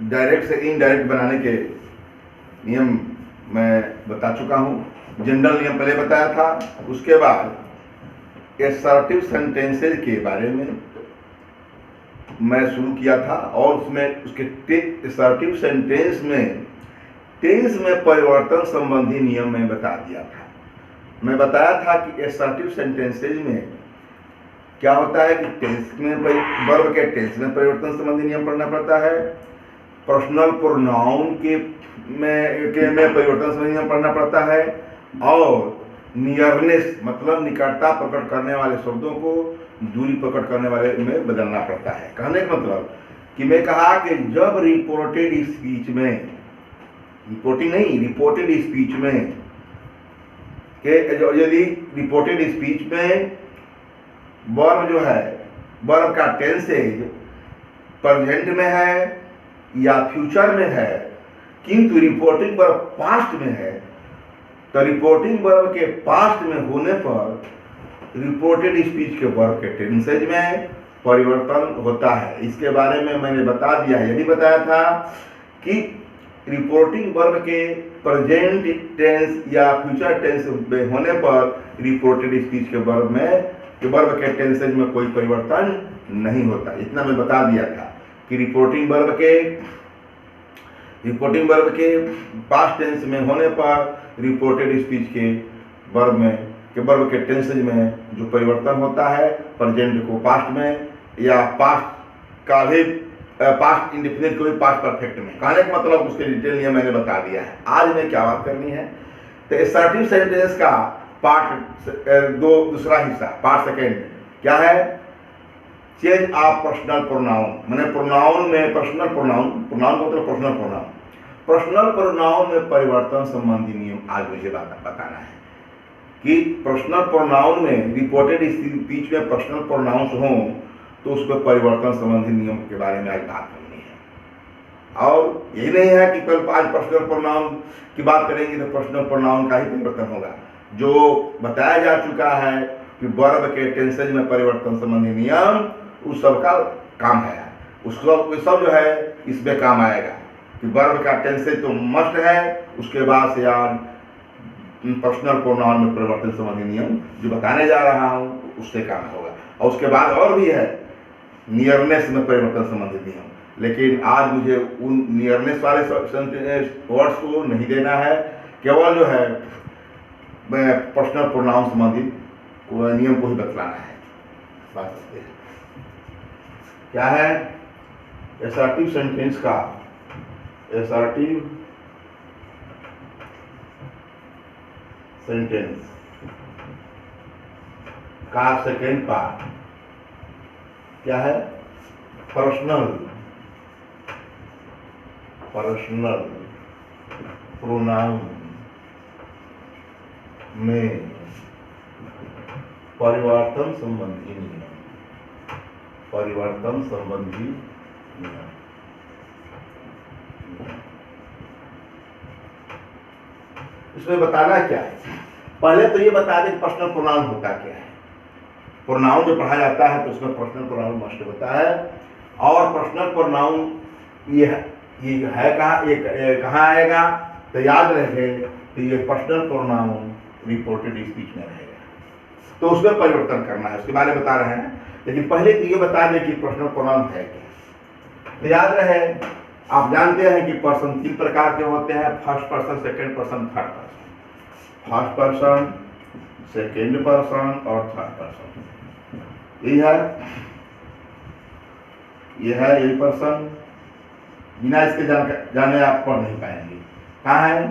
Direct से indirect बनाने के नियम मैं बता चुका हूँ। जनरल नियम पहले बताया था। उसके बाद एसर्टिव सेंटेंसेज के बारे में मैं शुरू किया था और उसमें उसके एसर्टिव सेंटेंस में टेंस में परिवर्तन संबंधी नियम मैं बता दिया था। मैं बताया था कि एसर्टिव सेंटेंसेज में क्या होता है कि टेंस में वर्ब के टेंस में परिवर्तन संबंधी नियम पढ़ना पड़ता है। पर्सनल प्रोनाउन के में परिवर्तन संबंधी नियम पढ़ना पड़ता है और नियरनेस मतलब निकटता प्रकट करने वाले शब्दों को दूरी प्रकट करने वाले में बदलना पड़ता है। कहने का मतलब कि मैं कहा कि जब रिपोर्टेड स्पीच में, रिपोर्टिंग नहीं, रिपोर्टेड स्पीच में कि यदि रिपोर्टेड स्पीच में वर्ब जो है, वर्ब का टेंसेज प्रेजेंट में है या फ्यूचर में है, किंतु रिपोर्टिंग वर्ब पास्ट में है, तो रिपोर्टिंग वर्ब के पास्ट में होने पर रिपोर्टेड स्पीच के वर्ब के टेंसेज में परिवर्तन होता है। इसके बारे में मैंने बता दिया, यह भी बताया था कि रिपोर्टिंग वर्ब के प्रेजेंट टेंस या फ्यूचर टेंस में होने पर रिपोर्टेड स्पीच के वर्ब के टेंसेज में कोई परिवर्तन नहीं होता। इतना मैं बता दिया था कि रिपोर्टिंग वर्ब के पास्ट टेंस में होने पर रिपोर्टेड स्पीच के वर्ब के टेंसेज में जो परिवर्तन होता है, प्रेजेंट को पास्ट में या पास्ट का भी पास्ट इंडेफिनिट को भी पास्ट परफेक्ट में। कहने का मतलब उसके डिटेल नियम मैंने बता दिया है। आज में क्या बात करनी है, तो एसर्टिव सेंटेंस का पार्ट दूसरा हिस्सा, पार्ट सेकेंड क्या है, चेंज ऑफ पर्सनल प्रोनाउन। मैंने प्रोनाउन में पर्सनल प्रोनाउन मतलब पर्सनल प्रोनाउन में परिवर्तन संबंधी नियम आज मुझे बताना है कि पर्सनल प्रोनाउन में रिपोर्टेड स्पीच में पर्सनल प्रोनाउंस हों तो उसमें परिवर्तन संबंधी नियम के बारे में आज बात करनी है। और यही नहीं है कि कल आज पर्सनल प्रोनाउन की बात करेंगे तो पर्सनल प्रोनाउन का ही परिवर्तन होगा। जो बताया जा चुका है कि वर्ब के टेंसेज में परिवर्तन संबंधी नियम, उस सब का काम है, उस सब जो है इसमें काम आएगा कि वर्ब का टेंसेज तो मस्ट है, उसके बाद से यार पर्सनल प्रोनाउन में परिवर्तन संबंधी नियम जो बताने जा रहा हूँ उससे काम होगा। और उसके बाद और भी है नियरनेस में परिवर्तन संबंधी नियम, लेकिन आज मुझे उन नियरनेस वाले वर्ड्स को नहीं देना है, केवल जो है पर्सनल प्रोनाउन संबंधी नियम को ही बतलाना है। बात क्या है, एसर्टिव सेंटेंस का एसर्टिव सेंटेंस का सेकेंड पार्ट क्या है, पर्सनल प्रोनाउन में परिवर्तन संबंधी नियम। इसमें बताना क्या है, पहले तो ये बता दें पर्सनल प्रोनाउन होता क्या है। प्रोनाउन जो पढ़ा जाता है तो उसमें पर्सनल प्रोनाउन मस्ट होता है। और पर्सनल प्रोनाउन ये है कहाँ, ये कहाँ आएगा, तो याद रखे तो ये पर्सनल प्रोनाउन रिपोर्टेड स्पीच में रहेगा, तो उसमें परिवर्तन करना है, उसके बारे में बता रहे हैं। लेकिन पहले तो ये बता दें कि पर्सनल प्रोनाउन है क्या। तो याद रहे, आप जानते हैं कि पर्सन 3 प्रकार के होते हैं, first person, second person, third person. First person, second person और थर्ड पर्सन। यह है यही पर्सन, बिना इसके जाने आप पढ़ नहीं पाएंगे। कहाँ है,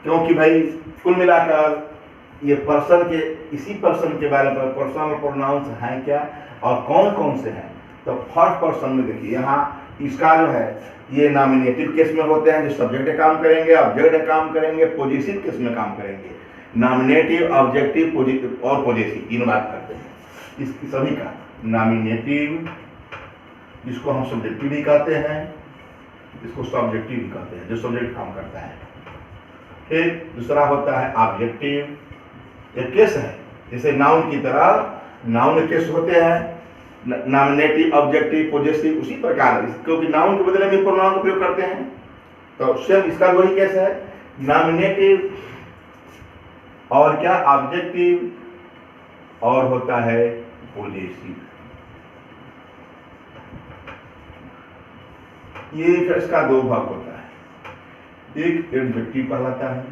क्योंकि भाई कुल मिलाकर ये पर्सन के, इसी पर्सन के बारे में पर्सनल प्रोनाउंस हैं क्या और कौन कौन से हैं। तो फर्स्ट पर्सन में देखिए, यहाँ इसका जो है ये नॉमिनेटिव केस में होते हैं जो सब्जेक्ट काम करेंगे, ऑब्जेक्ट काम करेंगे, पॉजिटिव केस में काम करेंगे। नॉमिनेटिव, ऑब्जेक्टिव और पॉजिटिव तीन बात करते हैं। इसकी सभी का नॉमिनेटिव, जिसको हम सब्जेक्टिव भी कहते हैं, इसको सब्जेक्टिव भी कहते हैं, जो सब्जेक्ट काम करता है। फिर दूसरा होता है ऑब्जेक्टिव, एक केस है, जैसे नाउन की तरह नाउन केस होते हैं, नॉमिनेटिव, ऑब्जेक्टिव, पॉजिटिव, उसी प्रकार क्योंकि नाउन के बदले में प्रोनाउन का प्रयोग करते हैं, तो सेम इसका वही कैसे है, नॉमिनेटिव और क्या ऑब्जेक्टिव और होता है पॉजिटिव। ये इसका दो भाग होता है, एक एडजेक्टिव कहलाता है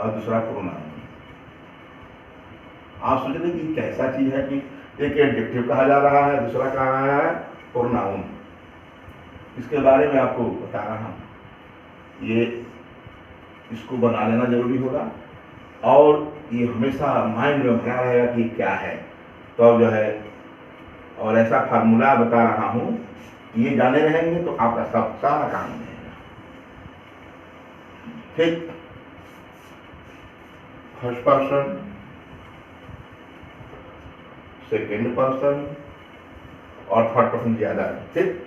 और दूसरा प्रोनाउन। आप सोच रहे कि कैसा चीज है कि एक एडजेक्टिव कहा जा रहा है, दूसरा कहा रहा है प्रोनाउन। इसके बारे में आपको बता रहा हूं, ये इसको बना लेना जरूरी होगा और ये हमेशा माइंड में भरा रहेगा कि क्या है, तो जो है और ऐसा फार्मूला बता रहा हूं, ये जाने रहेंगे तो आपका सब सारा काम रहेगा। ठीक, फर्स्ट पर्सन, सेकेंड पर्सन और थर्ड पर्सन ज्यादा है। ठीक,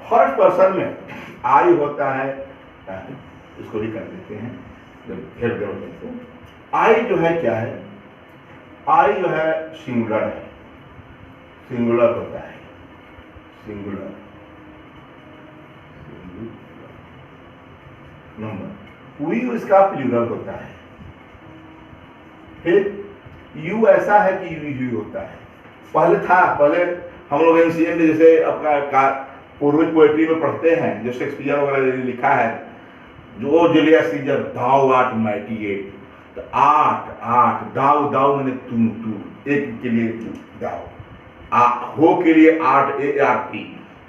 फर्स्ट पर्सन में आई होता है, इसको भी कर देते हैं जब हेड होते हैं। आई जो है क्या है, आई जो है सिंगुलर है, सिंगुलर होता है, सिंगुलर नंबर। वी इसका प्लूरल होता है। फिर यू ऐसा है कि यू होता है, पहले था, पहले हम लोग एंशिएंट जैसे अपना पूर्वज पोएट्री में पढ़ते हैं, जो शेक्सपियर वगैरह लिखा है, जो Julius Caesar thou art mighty yet, तो आठ दाउ दाउ मैंने तू एक के लिए दाउ, हो के लिए आर्ट ART,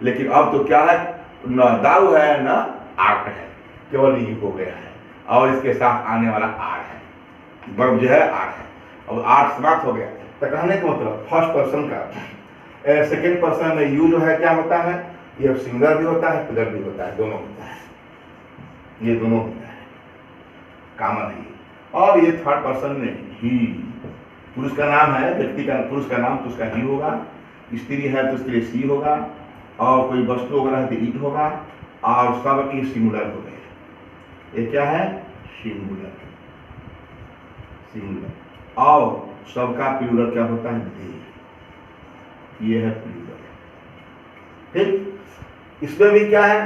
लेकिन अब तो क्या है, न दाउ है न आर्ट है, केवल ये हो गया है और इसके साथ आने वाला आर है, वर्ब जो है आर है, अब आर्ट समाप्त हो गया। तो कहने का मतलब फर्स्ट पर्सन का सेकेंड पर्सन में यू जो है क्या होता है, ये सिंगुलर भी होता है, प्लूरल भी होता है, दोनों होता है, ये दोनों होता है, कॉमन है। और ये थर्ड पर्सन में ही, पुरुष का नाम है, व्यक्ति का पुरुष का नाम तो उसका ही होगा, स्त्री है तो उसके लिए सी होगा, और कोई वस्तु वगैरह है तो इट होगा, और सब की सिंगुलर हो गए। ये क्या है, सिंगुलर, सिंगुलर। और सबका प्लूरल क्या होता है, दे, ये है प्लूरल। ठीक, इसमें भी क्या है,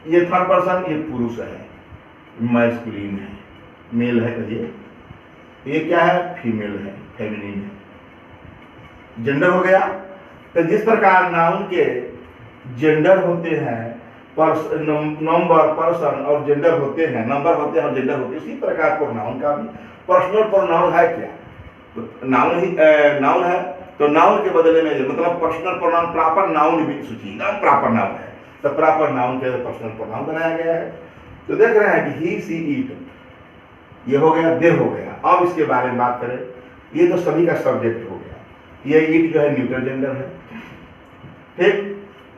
ये थर्ड पर्सन, ये पुरुष है, मैस्कुलिन है, मेल है, कहिए ये क्या है, फीमेल है, फेमिनिन है, जेंडर हो गया। तो जिस प्रकार नाउन के जेंडर होते हैं, नंबर, पर्सन और जेंडर होते हैं, नंबर होते हैं और जेंडर होते हैं, इसी प्रकार प्रोनाउन का भी पर्सनल प्रोनाउन है क्या, तो नाउन ही नाउन है, तो नाउन के बदले में मतलब पर्सनल प्रोनाउन, प्रॉपर नाउन भी सूची ना, प्रॉपर नाउन है, तो प्रॉपर नाउन के पर्सनल प्रोनाउन बनाया गया है। तो देख रहे हैं कि ही सी इट, ये हो गया, दे हो गया। अब इसके बारे में बात करें, ये तो सभी का सब्जेक्ट हो गया, ये इट जो है न्यूट्रल जेंडर है। ठीक,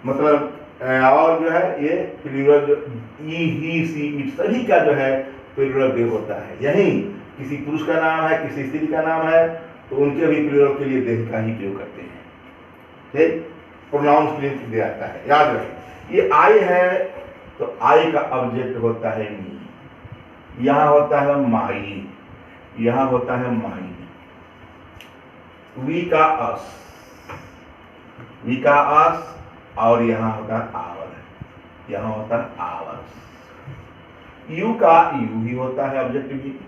मतलब और जो है ये plural, E, he, C, it सभी का जो है प्लूरल दे होता है। यही किसी पुरुष का नाम है, किसी स्त्री का नाम है, तो उनके भी प्लूरल के लिए देह का ही प्रयोग करते हैं। ठीक, प्रोनाउंस के लिए दे आता है, याद रखें। ये आई है तो आई का ऑब्जेक्ट होता है मी, यहाँ होता है माई, यहाँ होता है माई। वी का अस, वी का अस, और यहाँ होता है आवर, यहाँ होता है आवर्स। यू का यू ही होता है ऑब्जेक्ट भी,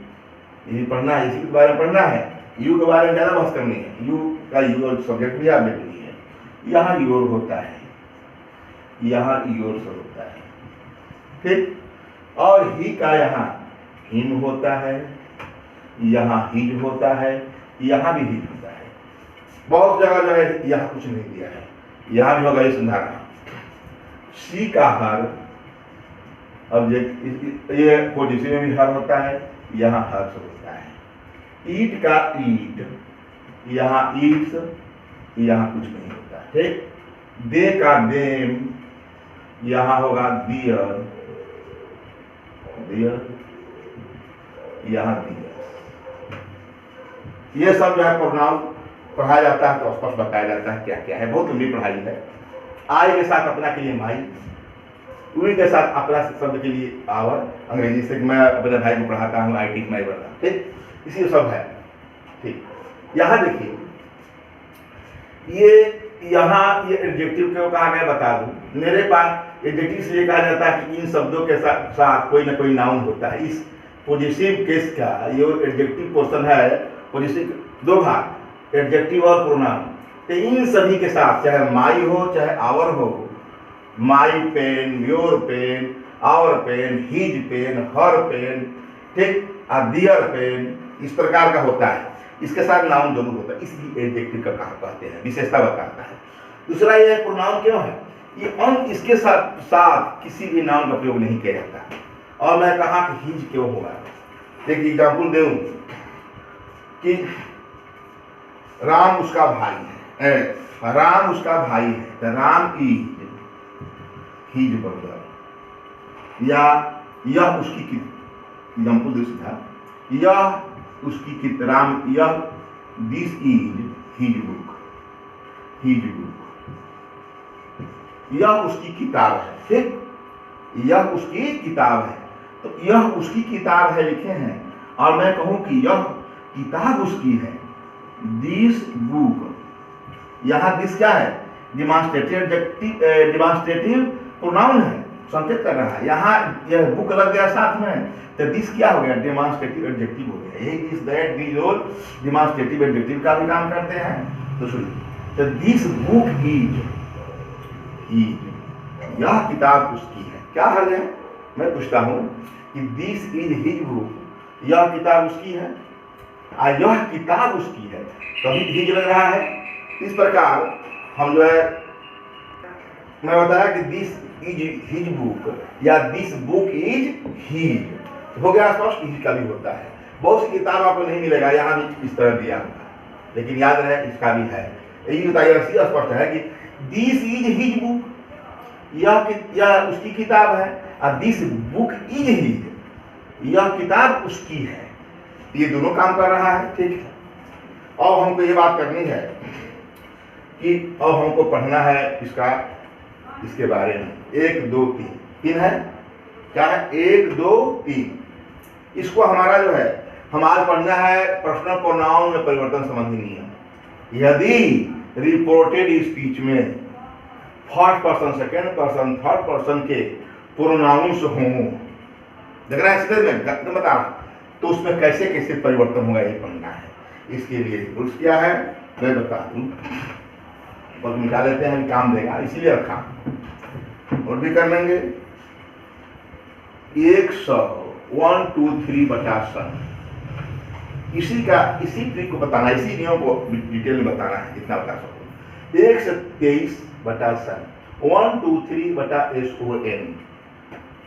ये पढ़ना है, इसी के बारे में पढ़ना है, यू के बारे में ज्यादा बात करनी है। यू का यू और सब्जेक्ट भी ऑब्जेक्ट भी है। यहाँ योर होता है, यहाँ योर से होता है। ठीक, और ही का यहाँ हिम होता है, यहाँ हिज होता है, यहाँ भी हिज होता है। बहुत जगह जो है यहाँ कुछ नहीं दिया है, यहाँ भी होगा, ये सुधारना। सी का हर ऑब्जेक्ट, ये पोजिशन में भी हर होता है, यहाँ हर्ष होता है। ईट का ईट, यहाँ ईट्स, यहाँ कुछ नहीं होता है। ठीक, दे का देम, यहाँ होगा दियर, दियर, यहाँ दियर। ये सब जो है प्रोनाउन पढ़ाया जाता है, तो स्पष्ट बताया जाता है क्या क्या है, बहुत लंबी पढ़ाई है। आई के साथ अपना के लिए माई, वी के साथ अपना शब्द के लिए आवर, अंग्रेजी से मैं अपने भाई को पढ़ाता हूँ, IT माई पढ़ता। ठीक, इसी सब है। ठीक, यहाँ देखिए ये यहाँ ये एडजेक्टिव क्यों कहा गया बता दूं। मेरे पास एडजेक्टिव से ये कहा जाता है कि इन शब्दों के साथ कोई ना कोई नाउन होता है। इस पॉजिटिव केस का ये एडजेक्टिव पोर्शन है, पॉजिटिव दो भाग, एडजेक्टिव और प्रोनाउन। तो इन सभी के साथ चाहे माई हो चाहे आवर हो, my pen, your pen, our pen, his pen, her pen, ठीक, दियर पेन, इस प्रकार का होता है। इसके साथ नाउन जरूर होता है, इसलिए एडजेक्टिव का कहा कहते हैं, विशेषता बताता है। दूसरा ये प्रोनाउन क्यों है, ये इसके साथ किसी भी नाउन का प्रयोग नहीं किया जाता। और मैं कहा कि हिज क्यों होगा, एक एग्जाम्पल दूं कि राम उसका भाई है, राम उसका भाई है, तो राम इज हिज ब्रदर, या यह उसकी एग्जाम्पल दे सीधा, यह उसकी राम, यह this is his book, his book, यह उसकी किताब है, ठीक, यह उसकी किताब है। तो यह उसकी किताब है लिखे हैं, और मैं कहूं कि यह किताब उसकी है, दिस बुक, यहां दिस क्या है, डिमॉन्स्ट्रेटिव प्रोनाउन है, संकेत कर रहा है। यहाँ यह बुक लग गया साथ में, तो दिस क्या हो गया, डेमॉन्स्ट्रेटिव एडजेक्टिव हो गया। यही दिस, दैट, दीज और डेमॉन्स्ट्रेटिव एडजेक्टिव का भी काम करते हैं। तो सुनिए, तो दिस बुक इज हिज, यह किताब उसकी है। क्या हल है, मैं पूछता हूं कि दिस इज हिज बुक, यह किताब उसकी है, और यह किताब उसकी है, तभी हिज लग रहा है। इस प्रकार हम जो है, मैं बताया कि दिस इज हिज बुक या दिस बुक इज हिज, हो गया स्पष्ट। हिज का भी होता है, बहुत सी किताब आपको नहीं मिलेगा, यहाँ भी इस तरह दिया होगा, लेकिन याद रहे इसका भी है। यही बताइए, स्पष्ट है कि दिस इज हिज बुक, यह उसकी किताब है, और दिस बुक इज हिज, यह किताब उसकी है। ये दोनों काम कर रहा है, ठीक है। और हमको ये बात करनी है कि अब हमको पढ़ना है इसके बारे में, 1 2 3 3 है, क्या है, 1 2 3। इसको हमारा जो है, हम आज पढ़ना है पर्सनल प्रोनाउन में परिवर्तन संबंधी नियम। यदि रिपोर्टेड स्पीच में first person, second person, third person के प्रोनाउंस हों, देख रहे हैं, सीधे में बता रहा, तो उसमें कैसे कैसे परिवर्तन होगा ये पढ़ना है। इसके लिए रूल्स क्या है मैं बता दूं, और मिटा लेते हैं, काम देगा इसीलिए रखा, और भी कर लेंगे। 100 1 2 3 बटा 100, इसी ट्रिक को बताना, इसी नियम को डिटेल में बताना है, जितना बता सको। 1 से 23 बटा 100, 1 2 3 बटा SON।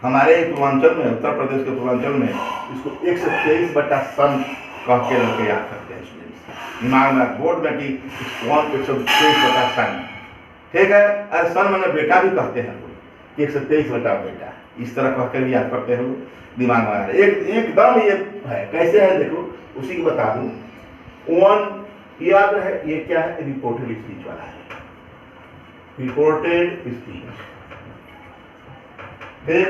हमारे पूर्वांचल में, उत्तर प्रदेश के पूर्वांचल में इसको 1 से 23 बटा 100 कह के रख के याद करते हैं दिमाग में, बोर्ड में कि 123 बटा 100, ठीक है। अरे सन मैंने बेटा भी कहते हैं, 123 बटा बेटा, इस तरह कहकर भी याद करते हो, दिमाग में आ रहा है। एकदम ये है, कैसे है देखो, उसी को बता दूं। 1 याद है, ये क्या है, रिपोर्टेड स्पीच वाला है, रिपोर्टेड स्पीच, फिर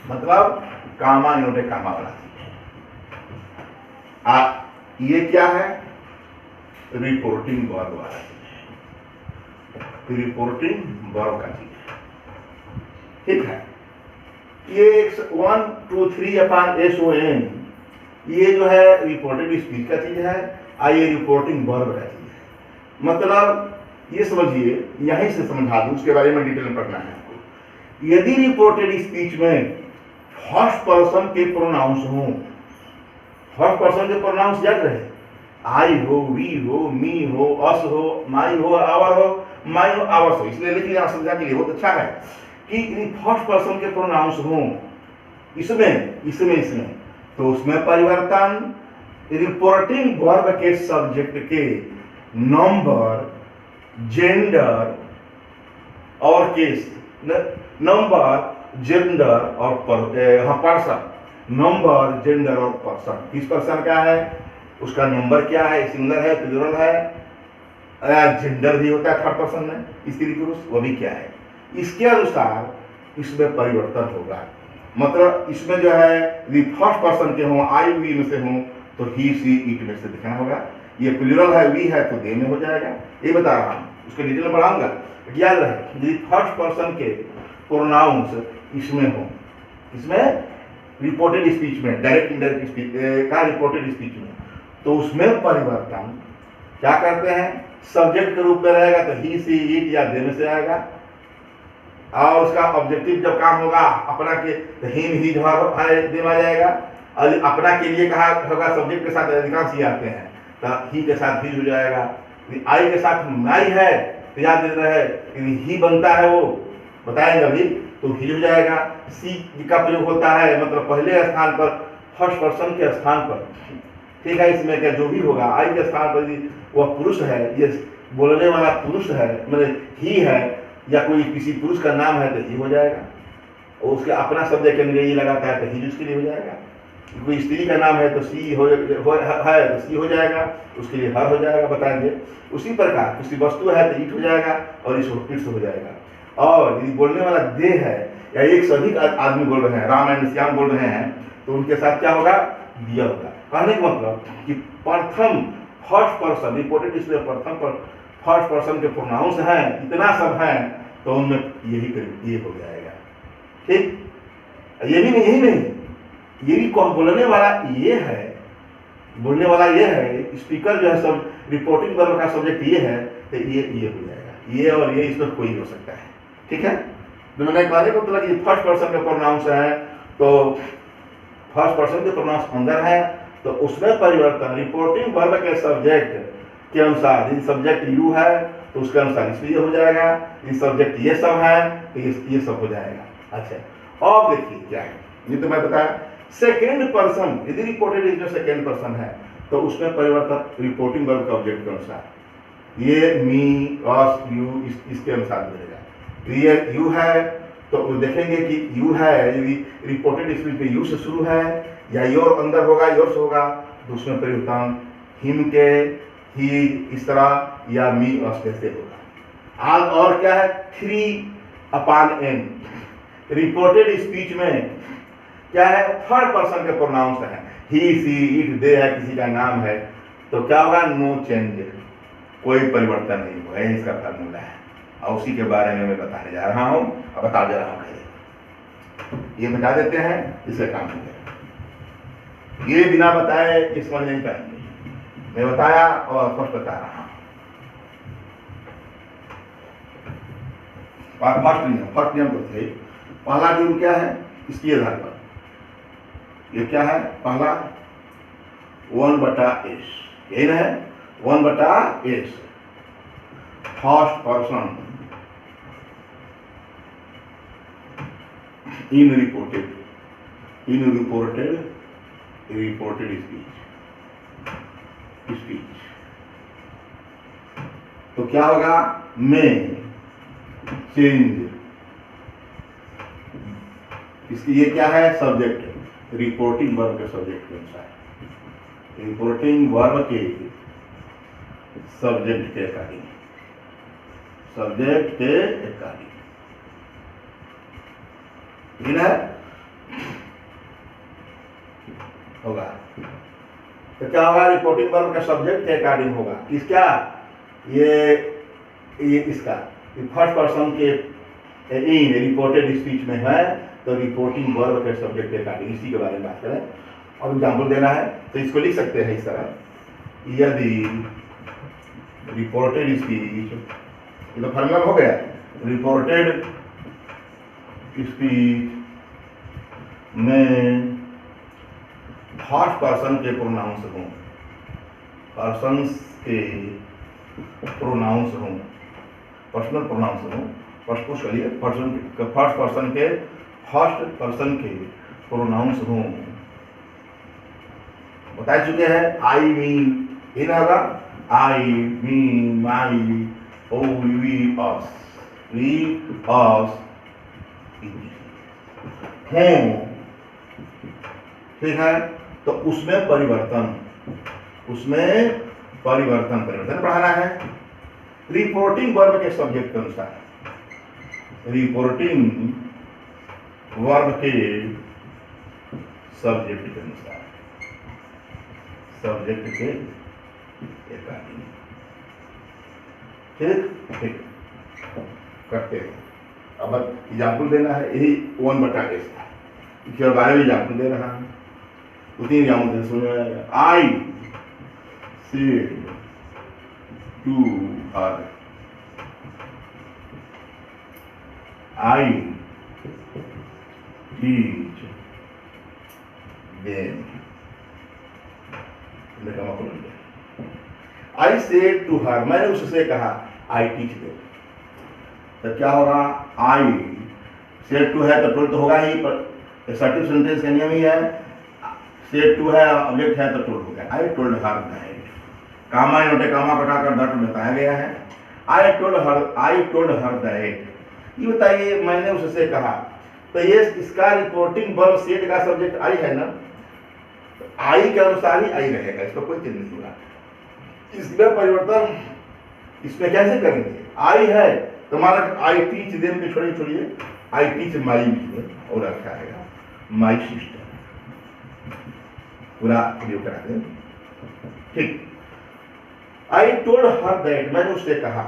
मतलब कामा इनोटे कामा वाला। ये क्या है, रिपोर्टिंग वर्ब वाला, रिपोर्टिंग वर्ब का चीज है, ठीक है। ये 1 2 3 अपॉन SON, ये जो है रिपोर्टेड स्पीच का चीज है, और ये रिपोर्टिंग वर्ब का चीज है। मतलब ये समझिए, यहीं से समझा दूं, उसके बारे में डिटेल में पढ़ना है आपको। यदि रिपोर्टेड स्पीच में फर्स्ट पर्सन के प्रोनाउंस हो, फर्स्ट पर्सन के प्रोनाउंस याद रहे, आई हो, वी हो, मी हो, अस हो, माई हो, आवर हो, माई हो, आवर्स हो, इसलिए लिखिए समझा के लिए बहुत अच्छा है कि फर्स्ट पर्सन के प्रोनाउंस हो इसमें, तो उसमें परिवर्तन रिपोर्टिंग वर्ब के सब्जेक्ट के नंबर, जेंडर और केस, नंबर, जेंडर और पर्सन, नंबर, जेंडर और पर्सन। किस पर्सन क्या है, उसका नंबर क्या है, सिंगुलर है, प्लूरल है, जेंडर भी होता है थर्ड पर्सन में, स्त्री पुरुष, वो भी क्या है, इसके अनुसार इसमें परिवर्तन होगा। मतलब इसमें जो है फर्स्ट पर्सन के हों, आई वी में से हों, तो ही सी इट में से दिखाना होगा। ये प्लूरल है, वी है, तो दे में हो जाएगा। ये बता रहा हूं। उसको डिटेल में पढ़ाऊंगा। याद रहे यदि फर्स्ट पर्सन के प्रोनाउंस इसमें हो, इसमें रिपोर्टेड स्पीच में, डायरेक्ट इनडायरेक्ट स्पीच का रिपोर्टेड स्पीच में, तो उसमें परिवर्तन क्या करते हैं, सब्जेक्ट के रूप में रहेगा तो ही सी इट या दे में से आएगा, और उसका ऑब्जेक्टिव जब काम होगा अपना के तो हिम ही दे आ जाएगा, और अपना के लिए कहा होगा सब्जेक्ट के साथ अधिकांश ही आते हैं तो ही के साथ ही हो जाएगा। आई के साथ नाई है तो याद दे रहे ही बनता है, वो बताएंगे अभी, तो ही हो जाएगा। सी का प्रयोग होता है मतलब पहले स्थान पर फर्स्ट पर्सन के स्थान पर, ठीक है। इसमें क्या जो भी होगा आई के स्थान पर यदि वह पुरुष है, ये बोलने वाला पुरुष है मतलब ही है, या कोई किसी पुरुष का नाम है तो ही हो जाएगा, और उसके अपना शब्द के अंदर ये लगाता है तो ही उसके लिए हो जाएगा। कोई स्त्री का नाम है तो सी है तो सी हो जाएगा, उसके लिए हर हो जाएगा, बताएंगे। उसी प्रकार किसी वस्तु है तो ईट हो जाएगा और इट्स हो जाएगा। और यदि बोलने वाला दे है या एक से अधिक आदमी बोल रहे हैं, राम एंड श्याम बोल रहे हैं, तो उनके साथ क्या होगा, दिया होगा। कहने का मतलब कि प्रथम फर्स्ट पर्सन रिपोर्टेड इसलिए प्रथम पर फर्स्ट पर्सन के प्रोनाउंस हैं, इतना सब हैं, तो उनमें यही हो जाएगा, ठीक। ये भी नहीं, यही नहीं, ये भी कौन बोलने वाला ये है, बोलने वाला ये है, स्पीकर जो है सब रिपोर्टिंग वर्ब का सब्जेक्ट ये है, तो ये हो जाएगा, ये और ये इसमें कोई हो सकता है, ठीक है। तो मैंने कहने को मतलब कि फर्स्ट पर्सन के प्रोनाउंस है, तो फर्स्ट पर्सन के प्रोनाउंस अंदर है, तो उसमें परिवर्तन रिपोर्टिंग वर्ब के सब्जेक्ट के अनुसार, यदि सब्जेक्ट यू है तो उसके अनुसार इसलिए हो जाएगा, यदि सब्जेक्ट ये सब है तो ये सब हो जाएगा। अच्छा, अब देखिए क्या है, ये तो मैं बताया। सेकेंड पर्सन यदि रिपोर्टेड इसमें सेकेंड पर्सन है तो उसमें परिवर्तन रिपोर्टिंग वर्ब के ऑब्जेक्ट के अनुसार, ये मी अस यू इसके अनुसार मिलेगा। तो ये यू है तो देखेंगे कि यू है, यदि रिपोर्टेड स्पीच में यू से शुरू है या योर अंदर होगा, योर्स होगा, तो उसमें परिवर्तन हिम के, ही इस तरह, या मी अस कैसे होगा। आज और क्या है, 3/n रिपोर्टेड स्पीच में क्या है, थर्ड पर्सन के प्रोनाउंस है, ही सी इट दे है, किसी का नाम है, तो क्या होगा, नो चेंज, कोई परिवर्तन नहीं होगा, इसका फार्मूला है, और उसी के बारे में मैं बताने जा रहा हूं, अब बता दे रहा हूं। ये बता देते हैं, इससे काम हो जाएगा। ये बिना बताए ये समझ नहीं पाएंगे, मैं बताया और फर्स्ट बता रहा हूं। फर्स्ट नियम तो थे, पहला नियम क्या है, इसके आधार पर ये क्या है, पहला 1/s, यही ना है 1/s, first person in reported speech, तो क्या होगा, में चेंज, इसकी ये क्या है, सब्जेक्ट, रिपोर्टिंग वर्ब के सब्जेक्ट के अनुसार, रिपोर्टिंग वर्ब के सब्जेक्ट के अकॉर्डिंग, सब्जेक्ट के अकॉर्डिंग, ठीक है, होगा। तो क्या होगा, रिपोर्टिंग वर्ब का सब्जेक्ट के अकॉर्डिंग होगा, किसका, ये इसका फर्स्ट पर्सन के इन रिपोर्टेड स्पीच में है, तो रिपोर्टिंग वर्ब के सब्जेक्ट के अकॉर्डिंग, इसी के बारे में बात करें। अब एग्जाम्पल देना है तो इसको लिख सकते हैं इस तरह, यदि रिपोर्टेड स्पीच, ये तो फॉर्मूला हो गया, रिपोर्टेड स्पीच में फर्स्ट पर्सन के प्रोनाउंस हों, पर्सन्स के प्रोनाउंस हों, पर्सनल प्रोनाउंस हों, फर्स्ट पर्सन के फर्स्ट पर्सन के प्रोनाउंस हों, बता चुके हैं, आई मी, ये ना होगा, आई मी माई ओ वी अस हों, ठीक है। तो उसमें परिवर्तन पढ़ाना है रिपोर्टिंग वर्ब के सब्जेक्ट के अनुसार, रिपोर्टिंग वर्ब के सब्जेक्ट के अनुसार, सब्जेक्ट के अकॉर्डिंग, ठीक ठीक करते हैं। अब एग्जाम्पल देना है, यही 1/s था, इसके बारे में एग्जाम्पल दे रहा हूँ, उतनी एग्जाम्पल समझ में आएगा। I said to her, I teach them, I said to her, मैंने उससे कहा आई टीच देम, तो क्या होगा, आई सेड टू है तो टोल्ड तो होगा ही, पर असर्टिव सेंटेंस का नियम ही है, सेड टू है ऑब्जेक्ट है तो टोल्ड हो गया। I told her that, comma नोटे कामा कटाकर दैट बताया गया है। आई टोल्ड हर दैट, ये बताइए मैंने उससे कहा, तो ये इसका रिपोर्टिंग वर्ब सेड का सब्जेक्ट आई है ना, आई के अनुसार ही आई रहेगा, इसका कोई चेंज नहीं होगा। इसमें परिवर्तन इसमें कैसे करेंगे, आई है तो हमारा आई टीच देम के छोड़िए आई टीच माई और रखा रहेगा माई सिस्टर, पूरा प्रयोग कराते हैं। ठीक, आई टोल्ड हर दैट, मैंने उससे कहा,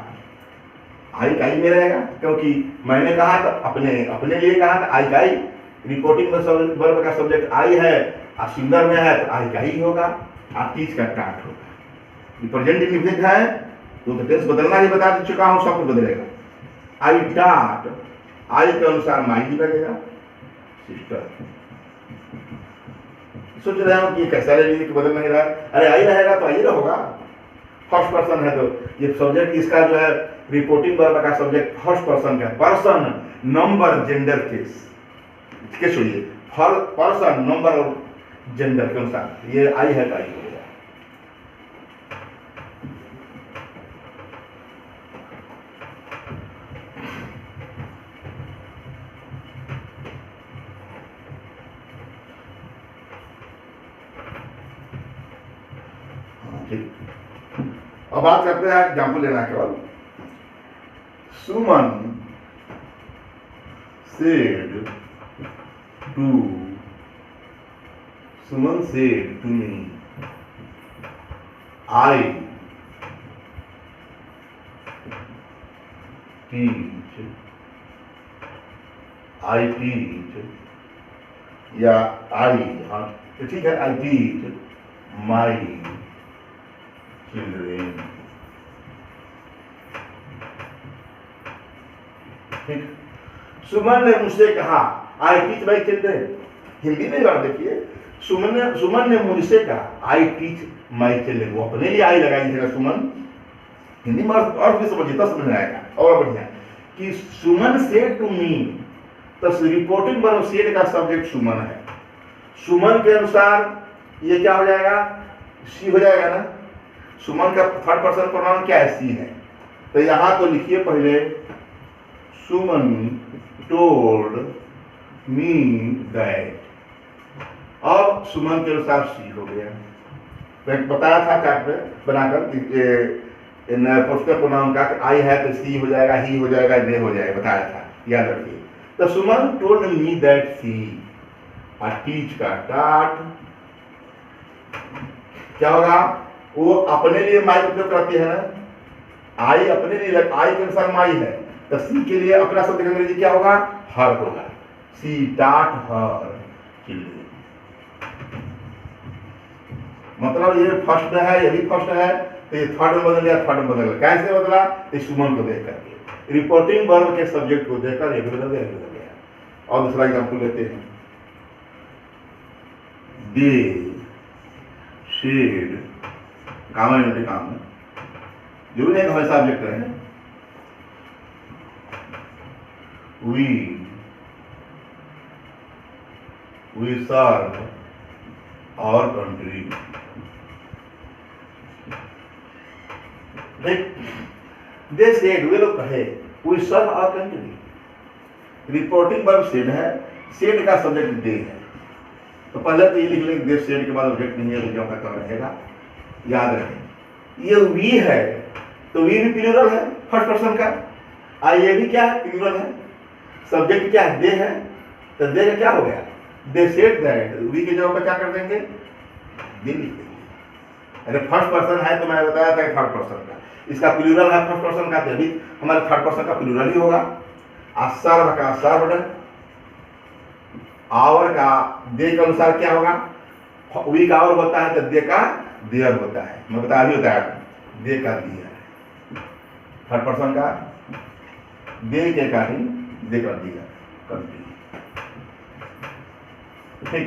आई का ही में रहेगा क्योंकि मैंने कहा तो अपने लिए कहा था, आई का ही रिपोर्टिंग वर्ब का सब्जेक्ट आई है और सिंगुलर में है तो आई का ही होगा और टीच का टाट होगा। प्रेजेंट इंडिफिनिट है तो टेंस बदलना ही बता चुका हूं, सब कुछ बदलेगा। आई डाट, आई के अनुसार माई ही लगेगा सिस्टर। सोच रहे हो कि कैसा ले लीजिए कि बदल नहीं रहा, अरे आई रहेगा तो आई होगा, फर्स्ट पर्सन है तो ये सब्जेक्ट इसका जो है रिपोर्टिंग वर्ब का सब्जेक्ट फर्स्ट पर्सन का, पर्सन नंबर जेंडर केस के छोड़िए, पर्सन नंबर और जेंडर के अनुसार ये आई है तो आई हो गया। अब बात करते हैं, एग्जाम्पल लेना केवल। Suman said to me I teach या आई, हाँ ठीक है, आई टीच माई चिल्ड्रेन। ठीक, सुमन ने मुझसे कहा I teach my children, Hindi में बात देखिए, सुमन ने मुझसे कहा आई टीच माई चिल्ड्रेन, वो अपने लिए आई लगाई थी सुमन, हिंदी में और भी समझिए तब समझ में आएगा और बढ़िया कि सुमन सेड टू मी, तो रिपोर्टिंग वर्ब सेड का सब्जेक्ट सुमन है, सुमन के अनुसार ये क्या हो जाएगा, सी हो जाएगा ना, सुमन का थर्ड पर्सन प्रोनाउन क्या है, सी है, तो यहां तो लिखिए पहले सुमन टोल्ड मी दैट, अब सुमन के अनुसार सी हो गया, बताया था चार्ट में बनाकर पोस्टर प्रोनाउन का आई है तो सी हो जाएगा, ही हो जाएगा, दे हो जाएगा, बताया था, याद रखिए। तो सुमन टोल्ड मी दैट सी, और टीच का टाट क्या होगा, वो अपने लिए माई उपयोग करती है ना, आई अपने लिए, आई के अनुसार माई है, तो सी के लिए अपना शब्द अंग्रेजी क्या होगा, हर होगा, सी टाट हर चिल्ड्रेन। मतलब ये फर्स्ट है, ये भी फर्स्ट है, तो ये थर्ड में बदल गया, थर्ड में बदल गया, कैसे बदला, इस सुमन को देख करके, रिपोर्टिंग वर्ब के सब्जेक्ट को देखकर ये बदल गया। और दूसरा एग्जाम्पल लेते हैं, दे शेड, काम है, काम है, जो भी नहीं हमेशा ऑब्जेक्ट रहे, we serve our country। They said, वे लोग कहे, we serve our country, reporting verb said है, सेड का सब्जेक्ट दे है, तो पहले तो ये लिख लेंगे दे सेड के बाद ऑब्जेक्ट नहीं है तो जो खत्म रहेगा, याद रखें। ये वी है तो वी भी प्लूरल है फर्स्ट पर्सन का, और ये भी क्या है, प्लूरल है, सब्जेक्ट क्या है, दे है, तो दे का क्या हो गया, दे सेड दैट, वी के जगह पर क्या कर देंगे, दे लिख देंगे। अरे फर्स्ट पर्सन है तो मैं बताया था थर्ड पर्सन का, इसका प्लूरल है फर्स्ट पर्सन का, तभी हमारे थर्ड पर्सन का प्लूरल ही होगा। सर्व का सर्वड, आवर का दे के अनुसार क्या होगा, वी का और होता है तो दे का देयर होता है। मैं बता भी होता है दे का दिया, थर्ड पर्सन का दे के का ही दे कर दिया कर दिया। ठीक,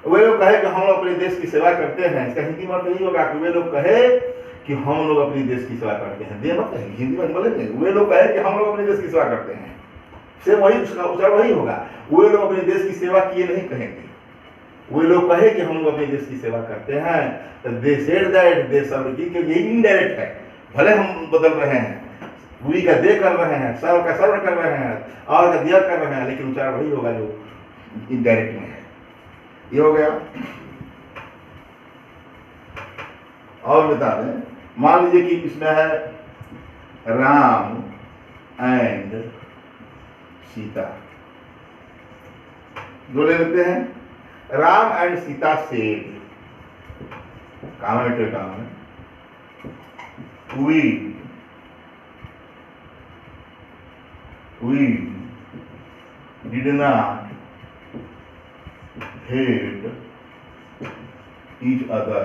वे लोग कहे कि हम लोग अपने देश की सेवा करते हैं, इसका हिंदी में यही होगा कि वे लोग कहे कि हम लोग अपने देश की सेवा करते हैं। दे मत कहें, हिंदी में बोलेंगे वे लोग कहे कि हम लोग अपने देश की सेवा करते हैं, से वही उसका उच्चारण वही होगा। वे लोग अपने देश की सेवा किए नहीं कहेंगे, वे लोग कहे कि हम लोग अपने देश की सेवा करते हैं, तो दे सेड दैट, दे सर्व की, यही इनडायरेक्ट है। भले हम बदल रहे हैं, वी का दे कर रहे हैं, सर्व का सर्व कर रहे हैं, और का दिया कर रहे हैं, लेकिन उच्चारण वही होगा जो इनडायरेक्ट में है। ये हो गया। और बता दें, मान लीजिए कि इसमें है राम एंड सीता, दो ले लेते हैं। राम एंड सीता से काम है, काम है we did not hate each other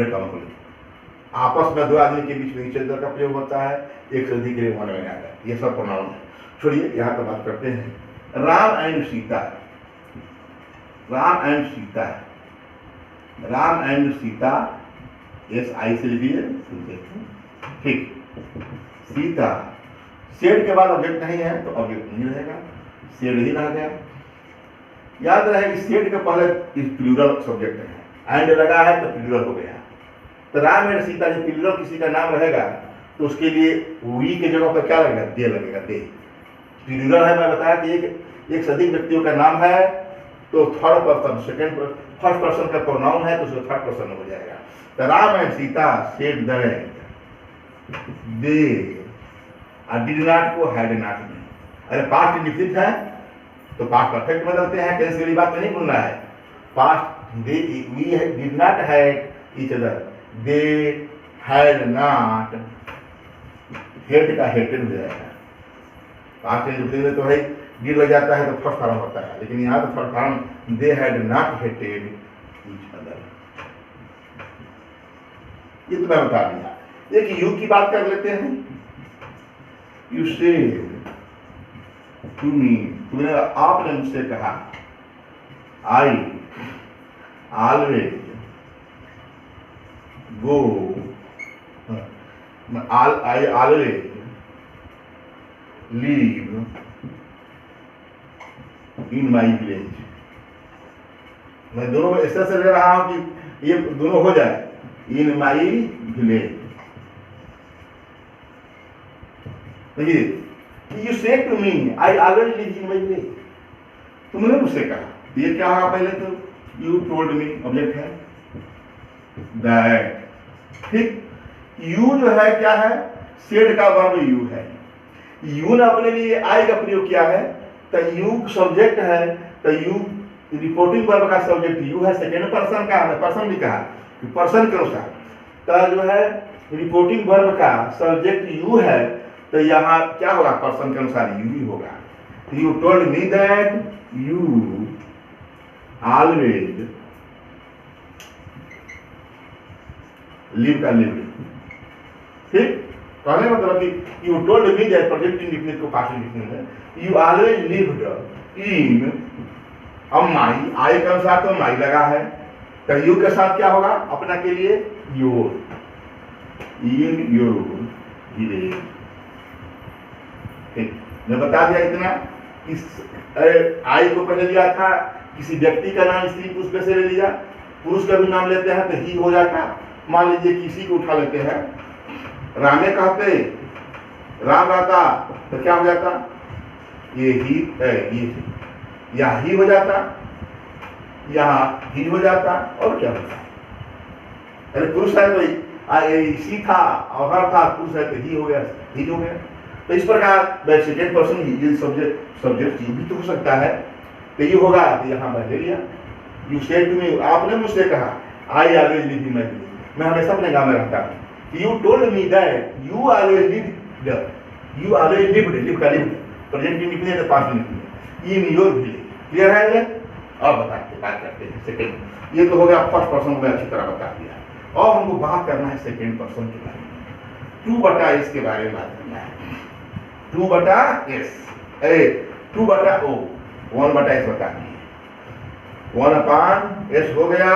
काम बोले आपस में दो आदमी के बीच में each other का प्रयोग होता है, एक से अधिक के लिए होने में आता है। ये सब प्रोनाउन है। छोड़िए, यहाँ पर बात करते हैं Ram and Sita. Ram and Sita, Ram and Sita, yes I से लीजिए, ठीक। सीता, शेड के बाद ऑब्जेक्ट नहीं है तो ऑब्जेक्ट नहीं रहेगा, शेड ही रह गया। याद रहे कि शेड के पहले प्लूरल सब्जेक्ट है, एंड लगा है तो प्लूरल हो गया। तो राम एंड सीता जब प्लूरल किसी का नाम रहेगा तो उसके लिए वी के जगह पर क्या लगेगा, दे लगेगा। दे प्लूरल है, मैं बताया कि एक से अधिक व्यक्तियों का नाम है तो थर्ड पर्सन, फर्स्ट पर्सन का प्रोनाउन है तो उसका थर्ड पर्सन हो जाएगा। तो Ram and Sita said that they, did not को हैड नॉट में, अरे पास्ट इंडिफिनिट है तो पास्ट परफेक्ट बदलते हैं, टेंस वाली बात नहीं भूलना है। Past they we did not hate each other, they had not, hate का हेटेड हो जाएगा। पास्ट इंडिफिनिट में तो है डिड लग जाता है तो फर्स्ट फॉर्म होता है, लेकिन यहाँ तो third form they had not hated each other. ये तो मैं बता दिया। एक यू की बात कर लेते हैं। यू सेड टू मी, तुमने आपने मुझसे कहा, I always go, I always leave in my village. मैं दोनों में ऐसा से ले रहा हूं कि ये दोनों हो जाए, इन माई विलेज। देखिए, you said to me I always live in my village, तुमने मुझसे कहा, ये क्या होगा पहले तो यू टोल्ड मी, ऑब्जेक्ट है दैट, ठीक। यू जो है क्या है, सेड का वर्ब यू है। यू ने अपने लिए आई का प्रयोग किया है तो यू सब्जेक्ट है, तो यू रिपोर्टिंग वर्ब का सब्जेक्ट यू है, सेकेंड पर्सन का है, पर्सन भी कहा पर्सन के अनुसार, तो जो है रिपोर्टिंग वर्ब का सब्जेक्ट यू है, तो यहाँ क्या होगा, पर्सन के अनुसार यू ही होगा। You told me that you always, live का लिव, ठीक। कहने मतलब कि you told me that, project indefinite को पास्ट इंडिफिनिट है, यू ऑलवेज लिव्ड इन, अब माई, आई के अनुसार तो माई लगा है, तो यू के साथ क्या होगा, अपना के लिए योर, इन योर विलेज, ठीक। मैं बता दिया इतना। इस आई को पहले लिया था, किसी व्यक्ति का नाम स्त्री पुरुष में से ले लिया, पुरुष का भी नाम लेते हैं तो ही हो जाता। मान लीजिए किसी को उठा लेते हैं, रामे कहते, राम रहता तो क्या हो जाता, ये ही ये या ही हो जाता, यहाँ ही हो जाता, और क्या होता। अरे पुरुष है तो सी था, और हर था, पुरुष है तो ही हो गया, ही हो गया। तो इस प्रकार सेकेंड पर्सन सब्जेक्ट यू भी तो हो सकता है, तो ये होगा तो यहाँ मैं ले लिया, यू सेड टू मी, आपने मुझसे कहा, I always live in my village, मैं हमेशा अपने गांव में रहता हूँ। You told me that you always live का live present indefinite past indefinite in your village. Clear है ये? अब बताते बात करते हैं सेकंड। ये तो हो गया फर्स्ट पर्सन को मैं अच्छी तरह बता दिया। और हमको बात करना है सेकंड पर्सन के बारे में, 2/s के बारे में बात करना है। 2/s 2/o 1/s बता दिए, 1/s हो गया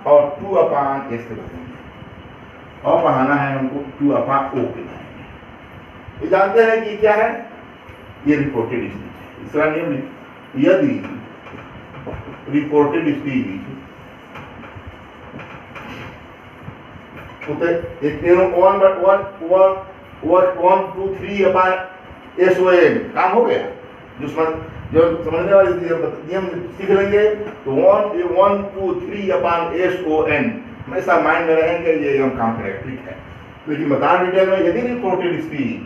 और 2/s के बारे में और पढ़ाना है हमको 2/o के बारे में। ये जानते हैं कि क्या है? ये रिपोर्टेड स्पीच है। इसका नियम यदि रिपोर्टेड स्पीच उतर 1/2/3/SON काम हो गया। जो समझने वाले नियम सीख लेंगे तो 1/2/3/SON हमेशा माइंड में रहेंगे, ये हम काम करेंगे। ठीक है, लेकिन बता डिटेल में यदि रिपोर्टेड स्पीच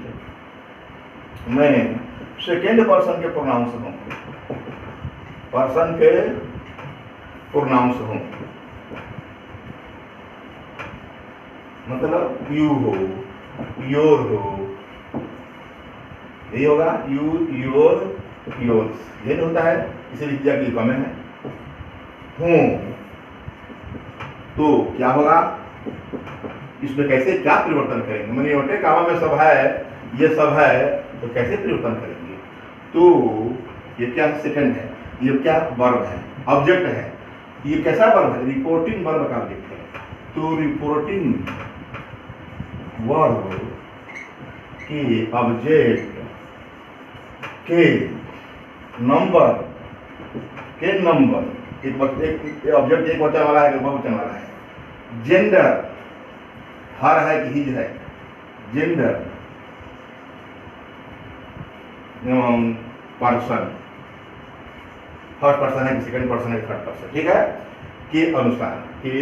में सेकेंड पर्सन के प्रोनाउंस हों, पर्सन के प्रोनाउंस हों, मतलब यू हो, योर हो, यही होगा, यू, योर, योर्स, ये नहीं होता है, इसे लिख दिया कि कम है। हूं तो क्या होगा, इसमें कैसे क्या परिवर्तन करेंगे? मैंने योटे कामा में सब है, ये सब है, तो कैसे परिवर्तन करेंगे? तो ये क्या सेकंड है, ये क्या वर्ब है, ऑब्जेक्ट है। ये कैसा वर्ब है? रिपोर्टिंग वर्ब का ऑब्जेक्ट है। तो रिपोर्टिंग वर्ब के ऑब्जेक्ट के नंबर एक ऑब्जेक्ट एक वचन वाला है कि बहुवचन वाला है। जेंडर हर है कि हिज है, जेंडर पर्सन, फर्स्ट पर्सन है कि सेकंड पर्सन है, थर्ड पर्सन, ठीक है, के अनुसार, के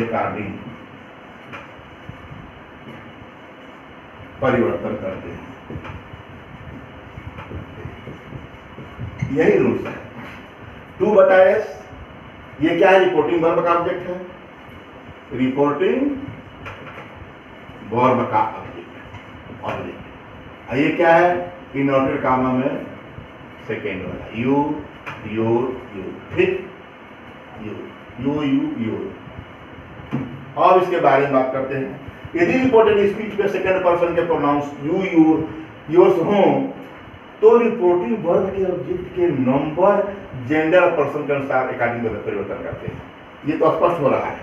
अकॉर्डिंग परिवर्तन करते हैं। यही रूल्स है। 2/s ये क्या है? रिपोर्टिंग वर्ब का ऑब्जेक्ट है, रिपोर्टिंग वर्ब का ऑब्जेक्ट। ये क्या है? इनवर्टेड कामा में सेकेंड वाला, यू, योर, यू, ठीक, यू, योर। अब इसके बारे में बात करते हैं। यदि रिपोर्टेड स्पीच में सेकंड पर्सन के प्रोनाउंस यू, योर, योर्स हों तो रिपोर्टिंग वर्ब के ऑब्जेक्ट के नंबर जेंडर और पर्सन के अनुसार अकॉर्डिंग परिवर्तन करते हैं। ये तो स्पष्ट हो रहा है।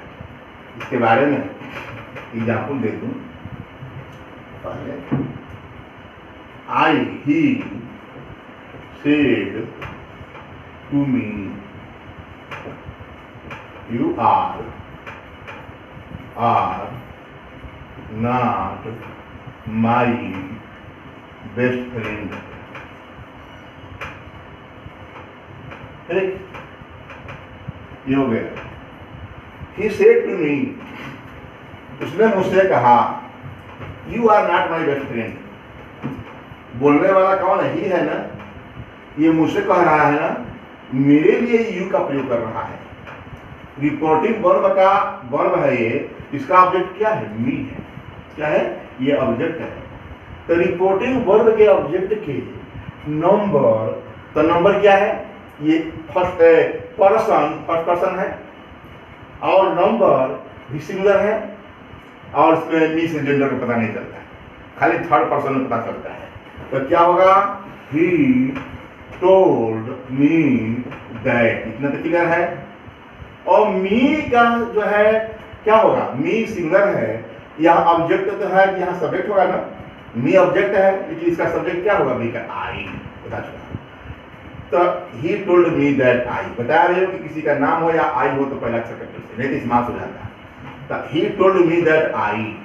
इसके बारे में एग्जाम्पल दे दूं। पहले I, he said to me you are not my best friend. ये हो गया। He said to me, उसने मुझसे कहा, You are not my best friend। बोलने वाला कौन है? ही है ना, ये मुझसे कह रहा है ना, मेरे लिए यू का प्रयोग कर रहा है। रिपोर्टिंग वर्ब का वर्ब है ये, इसका ऑब्जेक्ट क्या है? मी है। क्या है? ये ऑब्जेक्ट है। तो रिपोर्टिंग वर्ब के ऑब्जेक्ट के नंबर, तो नंबर क्या है? ये फर्स्ट पर्सन है और नंबर भी सिंगुलर है और इसमें मी से जेंडर का पता नहीं चलता है, खाली थर्ड पर्सन में पता चलता है। तो क्या होगा? ही टोल्ड मी दैट, इतना तो क्लियर है। और मी का जो है क्या होगा? मी सिंगुलर है, यहाँ ऑब्जेक्ट तो है, यहाँ सब्जेक्ट होगा ना, मी ऑब्जेक्ट है, लेकिन इसका सब्जेक्ट क्या होगा? मी का आई, बता चुका। तो ही टोल्ड मी दैट आई, बता रहे हो कि किसी का नाम हो या आई हो तो पहला अक्षर कैपिटल से, नहीं तो स्मॉल हो जाता है। तो he told me that I,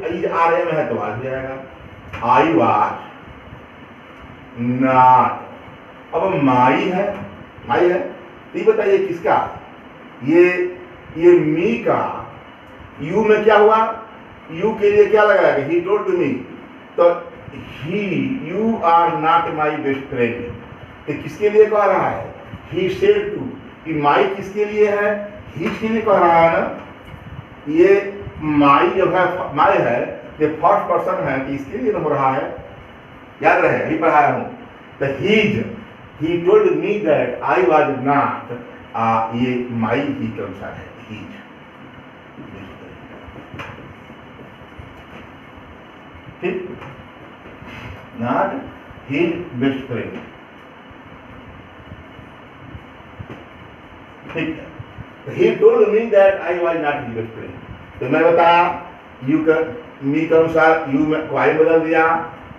is are में है तो आज हो जाएगा। आई वाज नॉट, अब माई है, माई है, तो ये बताइए किसका? ये मी का यू में क्या हुआ? यू के लिए क्या लगाएगा? ही टोल्ड मी, तो he, you are not my best friend, तो किसके लिए कह रहा है? ही सेड टू, कि माई किसके लिए है, ही के लिए कह रहा है ना, ये माई जो है, माई है ये फर्स्ट पर्सन है कि इसके लिए हो रहा है, याद रहे अभी पढ़ाया हूं। The his, he told me that I was not, ये माई ही के अनुसार है, हीज। ठीक, नॉट हीज बेस्ट फ्रेंड। ठीक है, he told me that I was not his best friend। तो मैं बताया यू का, मी के अनुसार यू में को आई बदल दिया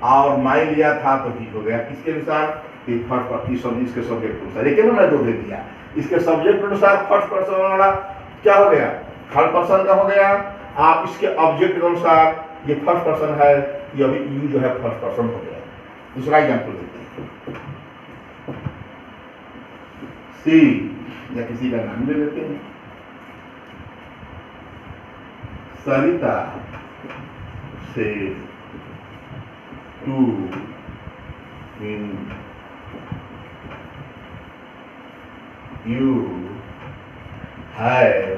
और माई लिया था तो ही हो गया, किसके अनुसार, इसके सब्जेक्ट के अनुसार। लेकिन मैं दो दे दिया, इसके सब्जेक्ट के अनुसार फर्स्ट पर्सन वाला क्या हो गया, थर्ड पर्सन का हो गया। आप इसके ऑब्जेक्ट के अनुसार ये फर्स्ट पर्सन है, ये अभी यू जो है फर्स्ट पर्सन हो गया। दूसरा एग्जाम्पल देते हैं, सी या किसी का नाम ले लेते हैं, सरिता से to in you have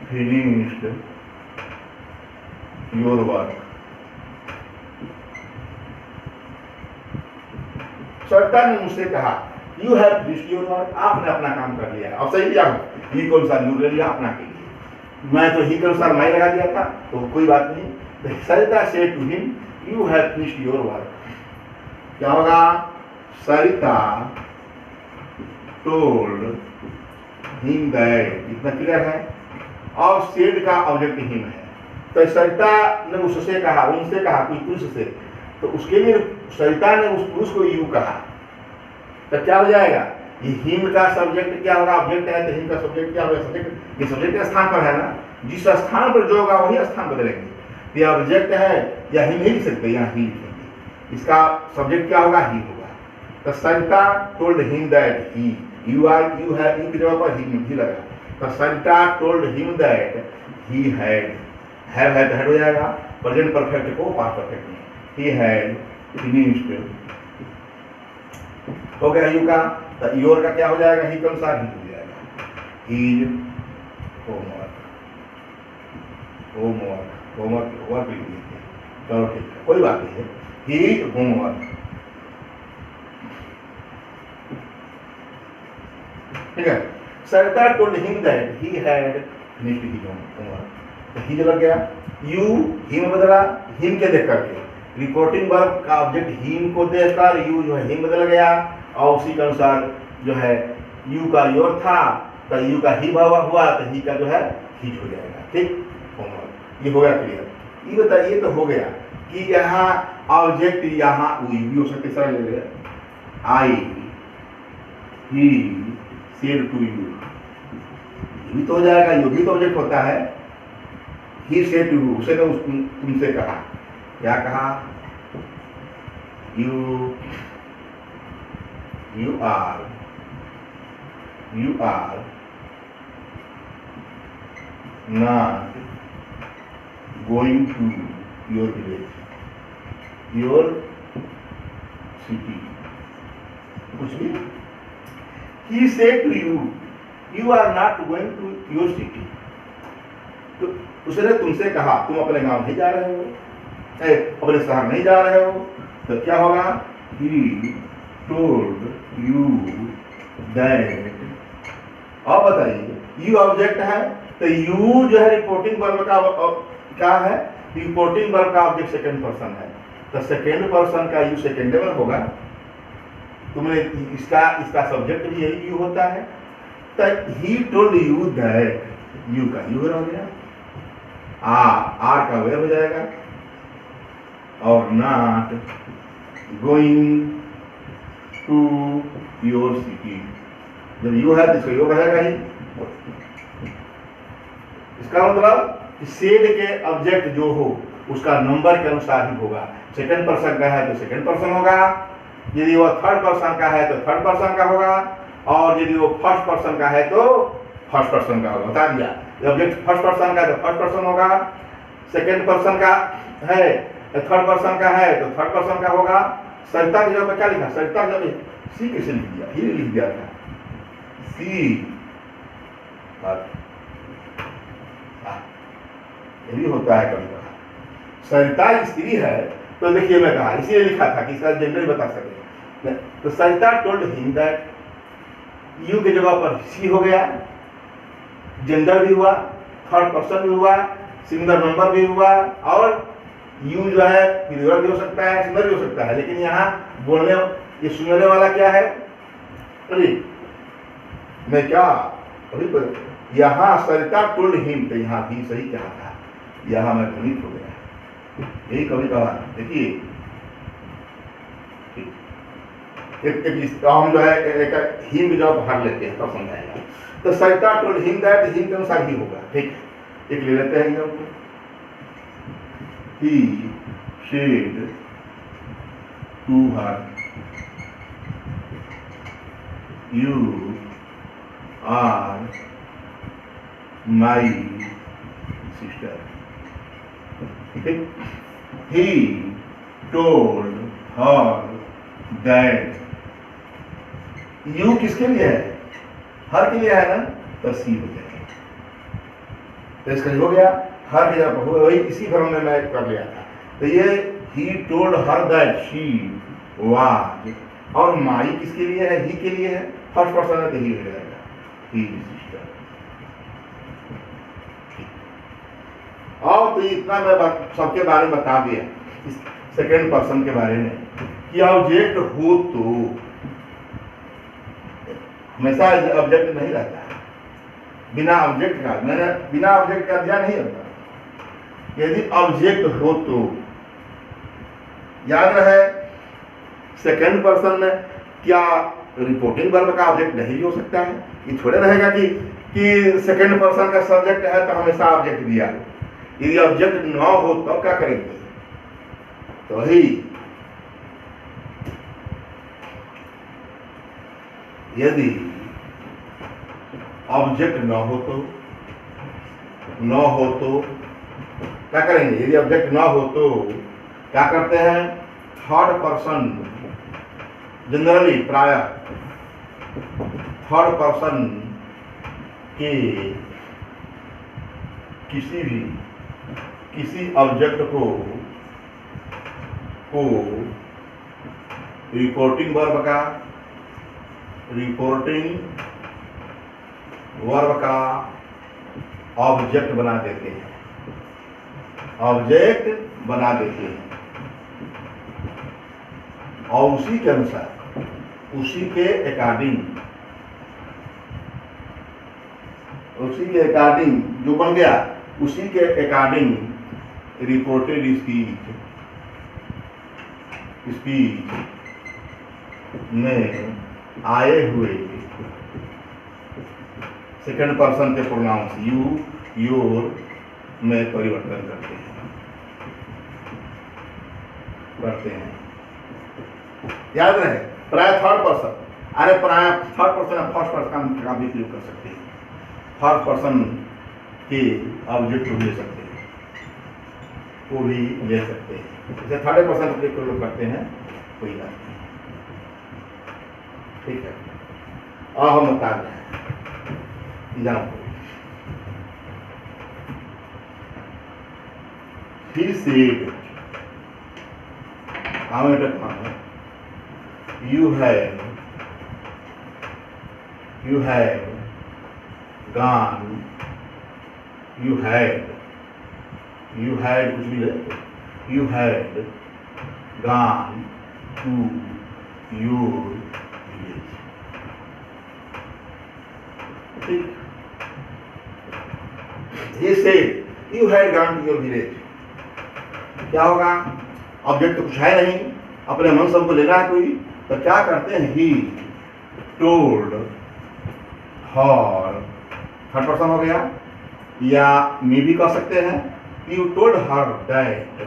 finished your work. Sarita ने मुझसे कहा you have finished your work, आपने अपना काम कर लिया। अब सही लिया, ही कौन सा यू ले लिया अपना के लिए, मैं तो ही के अनुसार माई लगा दिया था, तो कोई बात नहीं। सरिता से to him you have finished your work, क्या होगा, सरिता टोल्ड हिम दैट, इतना क्लियर है। और सेड का ऑब्जेक्ट हिम है, तो सरिता ने उससे कहा, उनसे कहा, कोई पुरुष से, तो उसके लिए सरिता ने उस पुरुष को यू कहा, तो क्या हो जाएगा, ये हिम का सब्जेक्ट क्या होगा, ऑब्जेक्ट है, तो हिम का सब्जेक्ट क्या होगा, सब्जेक्ट, ये सब्जेक्ट के स्थान पर है ना, जिस स्थान पर जो होगा वही स्थान बदलेंगे। ये ऑब्जेक्ट है या हिम नहीं लिख सकते, यहाँ ही लिखेंगे, इसका सब्जेक्ट क्या होगा, ही होगा। तो Sarita told him that he, you are, you है, यू की जगह पर ही लगा, तो Sarita told him that he had, है तो हेड हो जाएगा, प्रेजेंट परफेक्ट को पास्ट परफेक्ट में, ही हैड फिनिश्ड हो गया यू का, तो योर का क्या हो जाएगा, ही के अनुसार ही हो जाएगा, his homework, homework, homework work लिख दीजिए, चलो ठीक है, कोई बात नहीं है, हीज होमवर्क। ठीक है, Sarita told him that he had finished his homework, तो ही लग गया, यू हिम बदला, हिम के देख करके, रिपोर्टिंग वर्ब का ऑब्जेक्ट हिम को देखकर यू जो है हिम बदल गया, और उसी के अनुसार जो है यू का योर था तो यू का ही हुआ तो ही का जो है हिज हो जाएगा। ठीक, होमवर्क, ये हो गया क्लियर। ये बताइए तो हो गया कि यहाँ ऑब्जेक्ट यहाँ भी हो सकते, सारे ले गए, आई ही सेड टू यू, ये भी तो हो जाएगा, ये भी तो ऑब्जेक्ट होता है। ही सेड टू यू, उसने तुमसे कहा, क्या कहा, you are not going to your village, your city, कुछ भी। He said to you, you are not going to your city, तो उसने तुमसे कहा तुम अपने गांव नहीं जा रहे हो, अपने शहर नहीं जा रहे हो, तो क्या होगा, ही टोल्ड यू दैट। अब बताइए, यू ऑब्जेक्ट है, तो यू जो है रिपोर्टिंग वर्ब का क्या है, रिपोर्टिंग वर्ब का ऑब्जेक्ट सेकंड पर्सन है, तो सेकंड पर्सन का यू सेकंड में होगा। तुमने इसका सब्जेक्ट भी यही यू होता है, तो he told you that, you का यू हो गया, आर का वेयर हो जाएगा, और not going to your city, जब यू है तो इसका योर रहेगा ही। इसका मतलब सेड के ऑब्जेक्ट जो हो उसका नंबर के अनुसार ही होगा, सेकंड पर्सन का है तो सेकंड पर्सन होगा, यदि वो थर्ड पर्सन का है तो थर्ड पर्सन का होगा, और यदि वो फर्स्ट पर्सन का है तो फर्स्ट पर्सन का होगा। बता दिया, ऑब्जेक्ट फर्स्ट पर्सन का है तो फर्स्ट पर्सन होगा, सेकंड पर्सन का है, थर्ड पर्सन का है तो थर्ड पर्सन का होगा। सरिता की जगह पर क्या लिखा, सरिता की जगह सी कैसे लिख दिया, ही लिख दिया था, स्त्री ये भी होता है कभी कभी। सरिता स्त्री है तो देखिए मैं कहा इसीलिए लिखा था कि इसका जेंडर बता सके। तो Sarita told him that, you की जगह पर सी हो गया, जेंडर भी हुआ, थर्ड पर्सन भी हुआ, सिंगुलर नंबर भी हुआ, और यू जो है प्लूरल भी हो सकता है, सिंगुलर भी हो सकता है। लेकिन यहाँ बोलने ये सुनने वाला क्या है? अरे मैं क्या अभी यहाँ सरिता टोल्ड हिम, तो यहाँ भी सही क्या था, यहाँ मैं भ्रमित हो गया। यही कभी कभार देखिए हम जो है एक हिम भी जब बाहर लेते हैं तब समझाएगा। तो Sarita told him that, him के अनुसार ही होगा। ठीक, एक ले लेते हैं हम। He said to her, you are my sister. Okay? He told her that, you किसके लिए है? हर के लिए है ना, तो सी हो जाएगा। तो इसका हो गया हर जगह पर, वही इसी भ्रम में मैं कर लिया था। तो ये he told her that she was, और माई किसके लिए है? ही के लिए है, फर्स्ट पर्सन है तो ही हो जाएगा, ही सिस्टर। और तो इतना मैं सबके बारे में बता दिया, इस सेकेंड पर्सन के बारे में कि ऑब्जेक्ट हो तो हमेशा ऑब्जेक्ट नहीं रहता है, बिना ऑब्जेक्ट का मैंने बिना ऑब्जेक्ट का दिया नहीं होता। यदि ऑब्जेक्ट हो तो याद रहे सेकंड पर्सन में क्या रिपोर्टिंग वर्ब का ऑब्जेक्ट नहीं हो सकता है? ये थोड़े रहेगा कि सेकंड पर्सन का सब्जेक्ट है तो हमेशा ऑब्जेक्ट दिया। यदि ऑब्जेक्ट ना हो तब क्या करेंगे? तो वही यदि ऑब्जेक्ट न हो तो क्या करेंगे? यदि ऑब्जेक्ट ना हो तो क्या करते हैं? थर्ड पर्सन, जनरली प्राय थर्ड पर्सन के किसी ऑब्जेक्ट को रिपोर्टिंग वर्ब का ऑब्जेक्ट बना देते हैं, और उसी के अनुसार, उसी के अकॉर्डिंग जो बन गया, उसी के अकॉर्डिंग रिपोर्टेड स्पीच में आए हुए सेकंड पर्सन के प्रोनाउंस यू, योर में परिवर्तन करते हैं। याद रहे प्राय थर्ड पर्सन, अरे प्राय थर्ड पर्सन फर्स्ट पर्सन का भी प्रयोग कर सकते हैं, थर्ड पर्सन के ऑब्जेक्ट को ले सकते हैं, वो भी ले सकते हैं। जैसे थर्ड पर्सन का प्रयोग करते हैं कोई बात नहीं, ठीक है। और हम बता रहे हैं he said, you have gone, you had कुछ भी है, you had gone to your village। ठीक, he said you had gone to your village। क्या होगा? ऑब्जेक्ट तो कुछ है नहीं, अपने मन सबको लेना है कोई, तो क्या करते हैं? He told her, third person हो गया, या मी भी कह सकते हैं, यू टोल्ड हर दैट।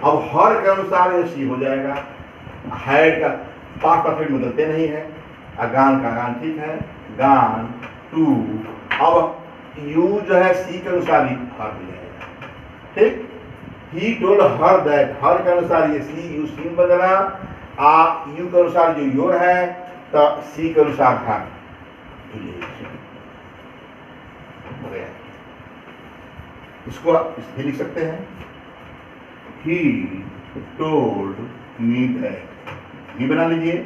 अब हर के अनुसार ये सी हो जाएगा, हैड का पास्ट परफेक्ट बदलते नहीं है, गान का गान ठीक है, गान टू, अब यू जो है सी के अनुसार ही हर हो जाएगा, ठीक। ही टोल्ड हर दैट, हर के अनुसार ये सी यू सी बदला, यू के अनुसार जो योर है तो सी के अनुसार हर, village हो गया। इसको आप इसलिए लिख सकते हैं, he told me that, ही बना लीजिए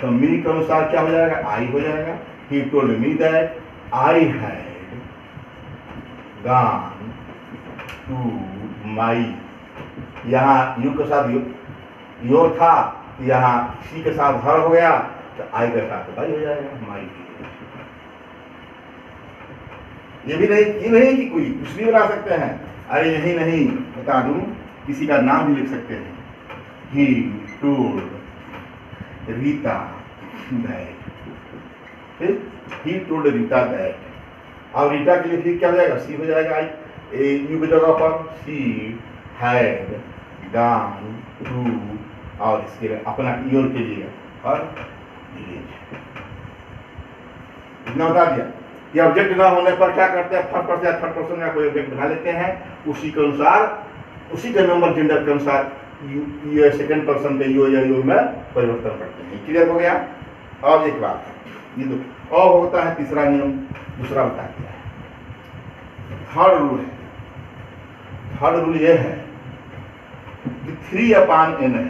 तो मी के अनुसार क्या हो जाएगा, आई हो जाएगा। he told me that I had gone to my, यहाँ यू के साथ योर था, यहाँ सी के साथ हर हो गया तो आई के साथ भाई हो जाएगा, माई। ये भी नहीं, ये नहीं कि कोई कुछ भी बना सकते हैं। अरे यही नहीं, बता दूं, किसी का नाम भी लिख सकते हैं। He told Rita that, he told Rita that, और रीता के लिए फिर क्या हो जाएगा, सी हो जाएगा। आई यू की जगह पर सी हैड गॉन टू, और इसके लिए अपना योर के लिए और विलेज, इतना बता दिया। ये ऑब्जेक्ट ना होने पर क्या करते हैं, फर्स्ट पर्सन या थर्ड पर्सन का कोई ऑब्जेक्ट बना लेते हैं, उसी के अनुसार, उसी के नंबर जेंडर के अनुसार ये सेकंड पर्सन के यो या यो में परिवर्तन करते हैं। क्लियर हो गया। और एक बात ये तो और होता है तीसरा नियम, दूसरा बता दिया है। थर्ड रूल है, थर्ड रूल ये है कि 3/n है,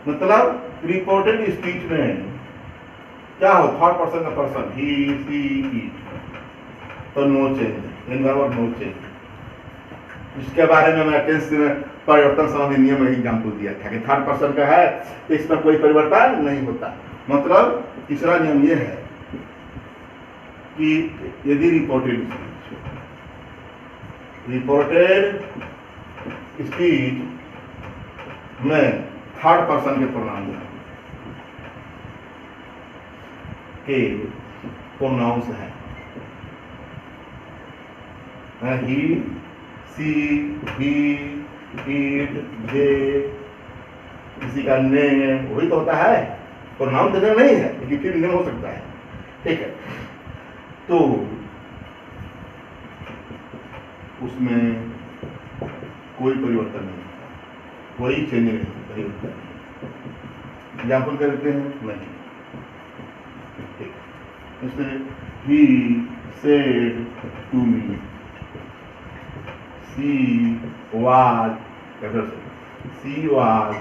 मतलब रिपोर्टेड स्पीच में क्या हो, थर्ड पर्सन का पर्सन, ही सी इट, तो नो चेंज, इन बराबर नो चेंज। इसके बारे में मैं टेंस में परिवर्तन संबंधी नियम में एग्जाम्पल दिया था कि थर्ड पर्सन का है तो इसमें कोई परिवर्तन नहीं होता। मतलब तीसरा नियम यह है कि यदि रिपोर्टेड स्पीच में थर्ड पर्सन के प्रोनाउन के प्रोनाउंस है, ही सी ही इट दे, किसी का नेम, वही तो होता है, प्रोनाउन तो नहीं है लेकिन फिर नेम हो सकता है। ठीक है, तो उसमें कोई परिवर्तन नहीं, कोई चेंज नहीं, परिवर्तन नहीं। एग्जाम्पल कर देते हैं, नहीं। ठीक, इसमें he said to me, she was, she was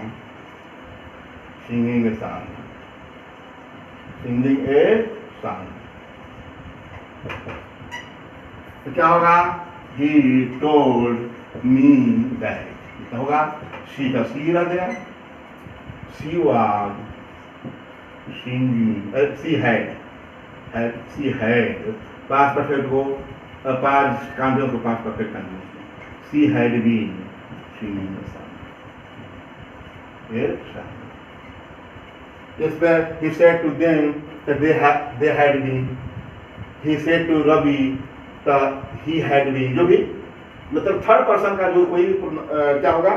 singing a song, singing a song, तो क्या होगा, ही टोल्ड मी दैट, क्या होगा, सी का सी रह गया, she was singing, she had past perfect को पास्ट कांटिन्यूस को past perfect continuous, she had been singing a song, yes, but he said to them that they had been, he said to Ravi that he had been, जो भी मतलब third person का जो कोई क्या होगा,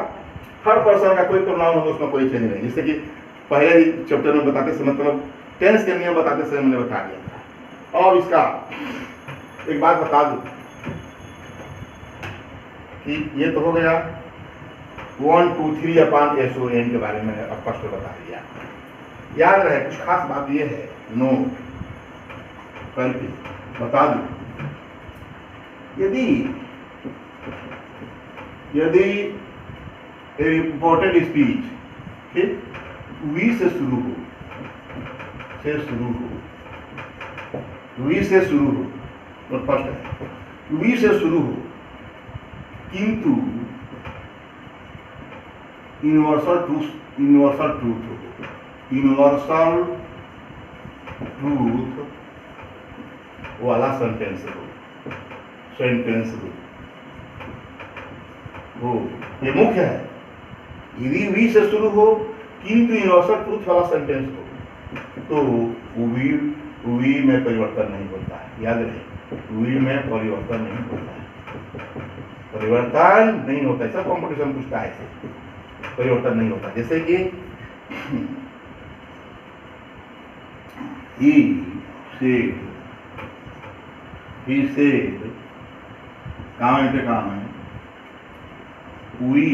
third person का कोई प्रोनाउन होगा उसमें कोई चेंज नहीं। जैसे कि पहले ही चैप्टर में बताते समय, मतलब टेंस के नियम बताते समय मैंने बता दिया था। और इसका एक बात बता दूं कि ये तो हो गया 1 2 3/SON के बारे में स्पष्ट बता दिया। याद रहे कुछ खास बात ये है, नो करके बता दूं, यदि रिपोर्टेड स्पीच ठीक वी से शुरू हो, वी से शुरू हो तो फर्स्ट है, वी से शुरू हो किंतु यूनिवर्सल ट्रूथ वाला सेंटेंस हो, ये मुख्य है। यदि वी से शुरू हो किंतु यूनिवर्सल ट्रूथ वाला सेंटेंस हो तो वी में परिवर्तन नहीं होता है। याद रहे, वी में परिवर्तन नहीं होता है, परिवर्तन नहीं होता है। सब कॉम्पिटिशन पूछता है, परिवर्तन नहीं होता। जैसे कि he said काम है, we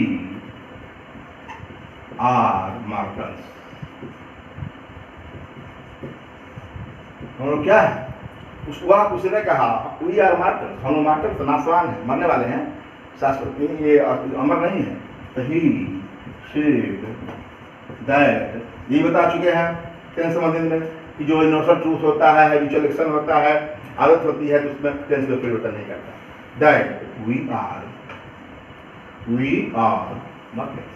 are martyrs, हम लोग क्या है, उसने कहा वी आर मार्टर्स, हम लोग मार्टर्स नासवान है, मरने वाले हैं, शाश्वत ये अमर नहीं है। तो ही सेड दैट, ये बता चुके हैं टेंस संबंधित में कि जो यूनिवर्सल ट्रूथ होता है, हैबिचुअल एक्शन होता है, आदत होती है, तो उसमें टेंस में परिवर्तन नहीं करता। That we are martyrs.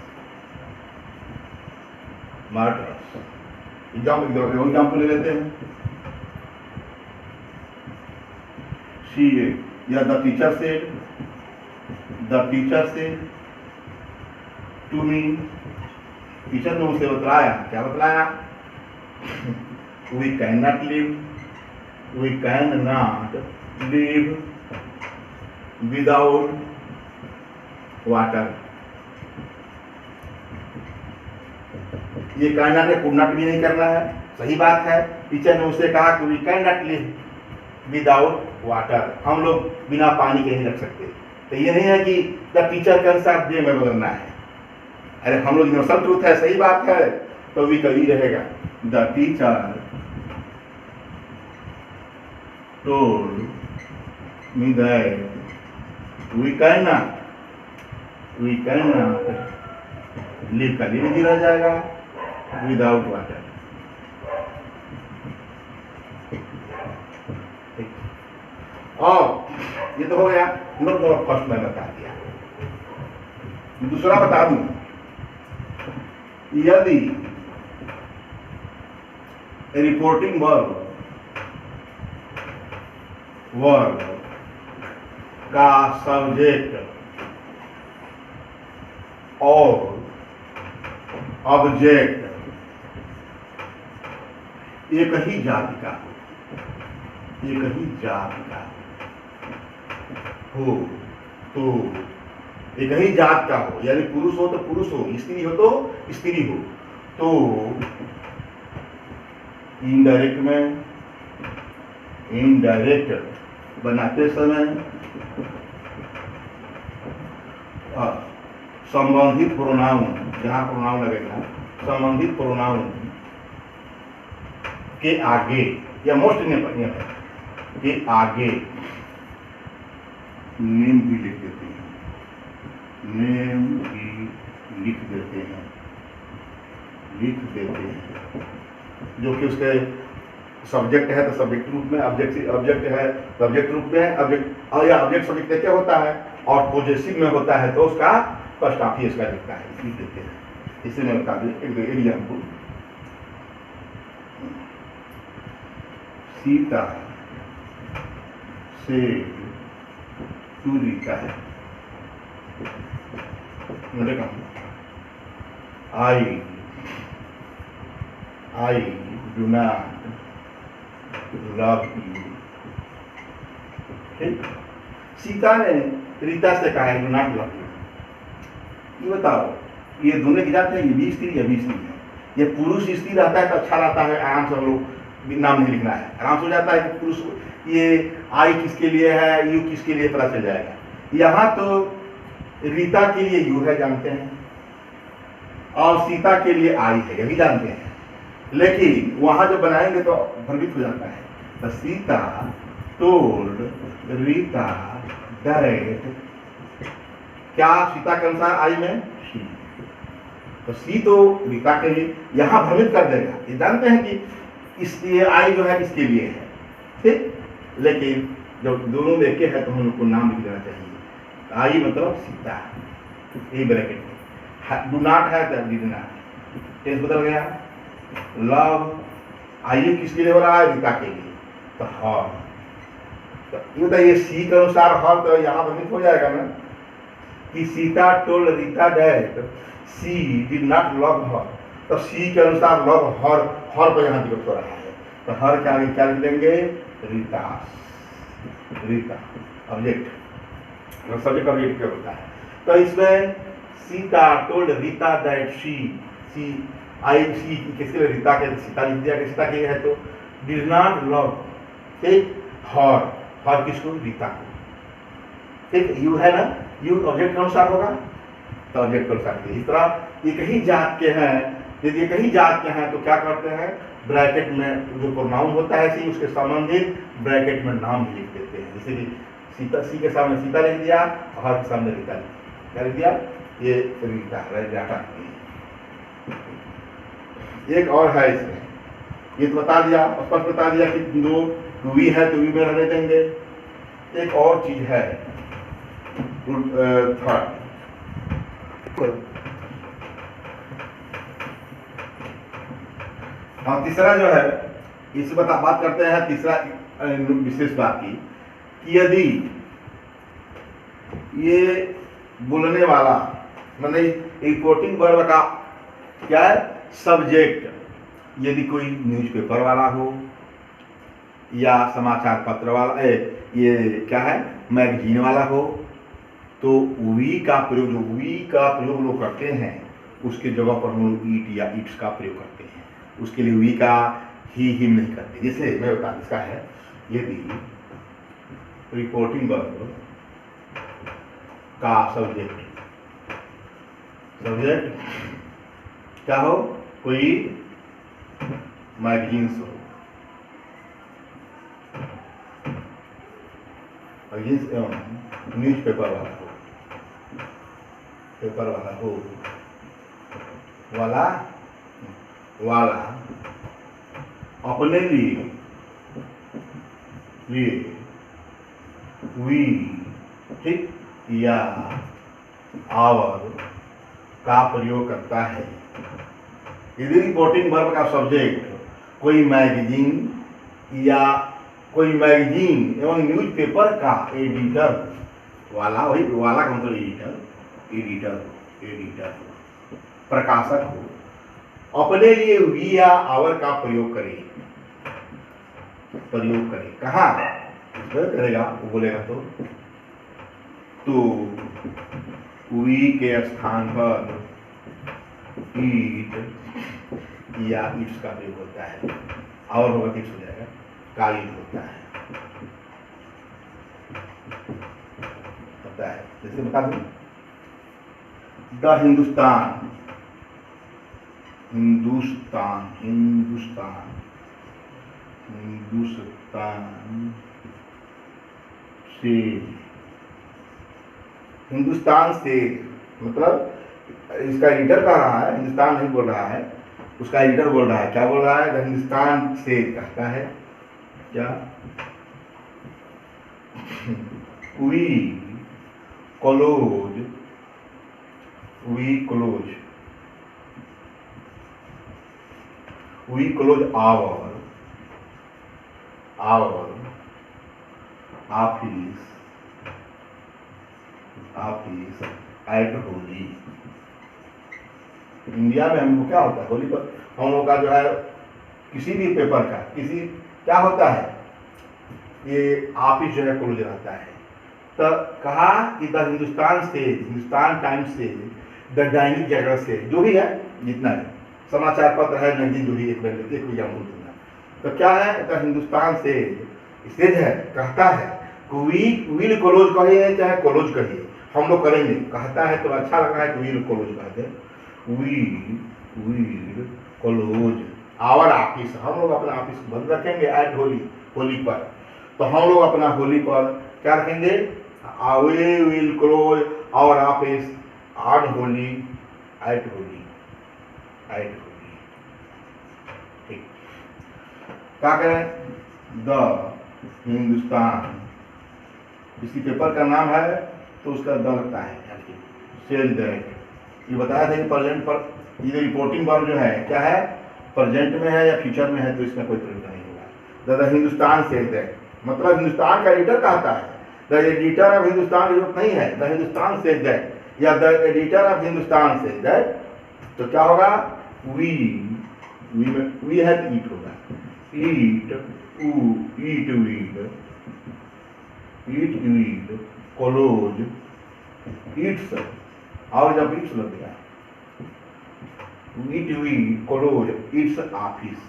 Example ले लेते हैं। या the teacher said to me, teacher ने उसे बतलाया, क्या बतलाया, we can not live without water. ये कैन नॉट कुड नॉट भी नहीं करना है, सही बात है। टीचर ने उसे कहा कि we can not live without water, हम लोग बिना पानी के नहीं रख सकते। तो ये नहीं है कि द टीचर के अनुसार डे में बदलना है, अरे हम लोग यूनिवर्सल ट्रूथ है, सही बात है, तो भी कभी रहेगा। The teacher told me that we can not live, का लिव ही रह जाएगा विदाउट वाटर। और ये तो हो गया, फर्स्ट मैं बता दिया। दूसरा बता दूं, यदि रिपोर्टिंग वर्ब का सब्जेक्ट और ऑब्जेक्ट एक ही जाति का हो, तो एक ही जात का हो, यानी पुरुष हो तो पुरुष हो, स्त्री हो तो स्त्री हो, तो इनडायरेक्ट बनाते समय संबंधित प्रोनाउन, जहां प्रोनाउन लगेगा संबंधित प्रोनाउन के आगे, या मोस्ट नियम के आगे नेम भी लिख देते हैं, जो कि उसके सब्जेक्ट है तो सब्जेक्ट रूप में, ऑब्जेक्ट है सब्जेक्ट रूप में, ऑब्जेक्ट और या ऑब्जेक्ट सब्जेक्ट क्या होता है और पॉजेसिव में होता है, तो उसका फर्स्ट ऑफ इसका लिखता है, लिख देते हैं। इसी में बता दें एक एग्जाम्पल, सीता से टू रीता है, I do not love you. ठीक, सीता ने रीता से कहा है डू नॉट लव यू। ये बताओ, ये दोनों की जात है, ये भी स्त्री है। ये पुरुष स्त्री रहता है तो अच्छा रहता है, आराम से हम लोग नाम नहीं लिखना है, आराम से हो जाता है कि पुरुष, ये आई किसके लिए है, यू किसके लिए, पता चल जाएगा। यहाँ तो रीता के लिए यू है, जानते हैं, और सीता के लिए आई है, यही जानते हैं, लेकिन वहां जब बनाएंगे तो भ्रमित हो जाता है। तो सीता टोल्ड रीता दैट, क्या सीता के अनुसार आई में सी, तो सी तो रीता के लिए, यहां भ्रमित कर देगा। ये जानते हैं कि इसलिए आई जो है इसके लिए है, ठीक, लेकिन जब दोनों में एक है तो हम लोग को नाम लिख देना चाहिए। आई मतलब सीता, यही ब्रैकेट में, डू नॉट है तो डिड नॉट, टेंस बदल गया। लव, आई किसके लिए हो रहा है, रीता के लिए, तो हर, तो ये सी के अनुसार हर, तो यहाँ भ्रमित हो जाएगा ना कि Sita told Rita that she did not love her, तो सी के अनुसार लव हर पर यहाँ दिवस हो रहा है, तो हर के आगे क्या लिख देंगे, रीता ऑब्जेक्ट, सब्जेक्ट ऑब्जेक्ट क्या होता है। तो इसमें सीता टोल्ड रीता दैट सी आई, सी किसके लिए, रीता के, सीता लिख दिया कि सीता के लिए है, तो डिड नॉट लव, ठीक, हर किसको, रीता को, ठीक, यू है ना, यू ऑब्जेक्ट के अनुसार होगा तो ऑब्जेक्ट के अनुसार। इस तरह एक ही जात के हैं यदि एक ही जात के हैं तो क्या करते हैं, ब्रैकेट में जो प्रोनाउन होता है सी, उसके संबंधित ब्रैकेट में नाम भी लिख देते हैं। जैसे कि सीता, सी के सामने सीता लिख दिया और हर के सामने रीता क्या लिख दिया, ये रीता डाटा। एक और है इसमें, ये तो बता दिया, स्पष्ट बता दिया कि दो वी है तो वी में रहने देंगे। एक और चीज है थर्ड, हाँ तीसरा जो है, इस बात करते हैं तीसरा विशेष बात की कि यदि ये बोलने वाला मतलब रिपोर्टिंग वर्ब का क्या है, सब्जेक्ट, यदि कोई न्यूज़पेपर वाला हो या समाचार पत्र वाला, ये क्या है मैगजीन वाला हो, तो वी का प्रयोग, जो वी का प्रयोग लोग करते हैं उसके जगह पर हम लोग ईट या इट्स का प्रयोग करते हैं। उसके लिए वी का ही हिम नहीं करते। जैसे मैं बता, इसका है यदि रिपोर्टिंग वर्ब का सब्जेक्ट क्या हो, कोई मैगजीन्स हो, मैगजीन्स एवं न्यूज़पेपर वाला हो, पेपर वाला हो, वाला अपने लिए वी, ठीक, या आवर का प्रयोग करता है। यदि रिपोर्टिंग वर्ब का सब्जेक्ट कोई मैगजीन या कोई मैगजीन एवं न्यूज़पेपर का एडिटर वाला, वही वाला का मतलब एडिटर प्रकाशक हो, अपने लिए वी या आवर का प्रयोग करे। कहाँ करेगा, वो बोलेगा तो वी के स्थान पर ईट या इट्स का प्रयोग होता है, और होगा इट्स हो जाएगा, का ईट होता है। जैसे बता दूं, द हिंदुस्तान से मतलब इसका एडिटर कह रहा है, हिंदुस्तान नहीं बोल रहा है, उसका एडिटर बोल रहा है। क्या बोल रहा है, द हिंदुस्तान से कहता है क्या, we close our office at Holi. India में हमको क्या होता है, होली पर हम लोग का जो है किसी भी पेपर का क्या होता है, ये ऑफिस जो है क्लोज रहता है। तो कहा कि द हिंदुस्तान टाइम्स से, द दैनिक जागरण से, जो भी है जितना है समाचार पत्र है, मैगजीन जो भी एक एग्जाम्पल दूंगा, तो क्या है, द हिंदुस्तान से स्टेज है, कहता है विल क्लोज कहिए चाहे क्लोज कहिए, हम लोग करेंगे, कहता है तो अच्छा लग रहा है कि विल क्लोज कहते हैं, विल क्लोज आवर ऑफिस, हम लोग अपना ऑफिस बंद रखेंगे एट होली पर। तो हम लोग अपना होली पर क्या रखेंगे, we will close our office on Holi at Holi. ठीक, क्या करें, द हिंदुस्तान, किसी पेपर का नाम है तो उसका द लगता है, सेल दैट। ये बताया था कि प्रेजेंट पर ये रिपोर्टिंग वर्ब जो है क्या है, प्रेजेंट में है या फ्यूचर में है, तो इसमें कोई प्रयोग नहीं होगा। द हिंदुस्तान सेल दैट मतलब हिंदुस्तान का एडिटर कहता है, द एडिटर ऑफ हिंदुस्तान जरूरत नहीं है, द हिंदुस्तान सेज दैट या the editor of Hindustan says that. तो क्या होगा, वी है तो ईट होगा, ईट क्लोज इट्स, और जब इट्स लग गया, it close its office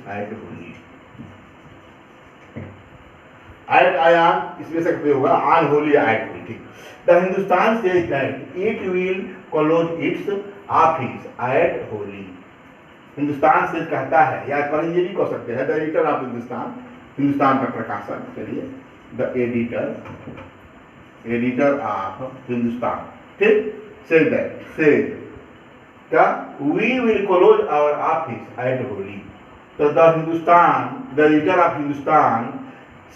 at Holi. At आयान इसमें से प्रयोग होगा, ऑन होली एट होली। ठीक, the Hindustan says that it will close its office at Holi. Hindustan से कहता है, या कहीं ये भी कह सकते हैं the editor of Hindustan, Hindustan का प्रकाशक। चलिए, द एडिटर ऑफ हिंदुस्तान, ठीक, से दैट, से क्या, we will close our office at Holi. तो the Hindustan, the editor of Hindustan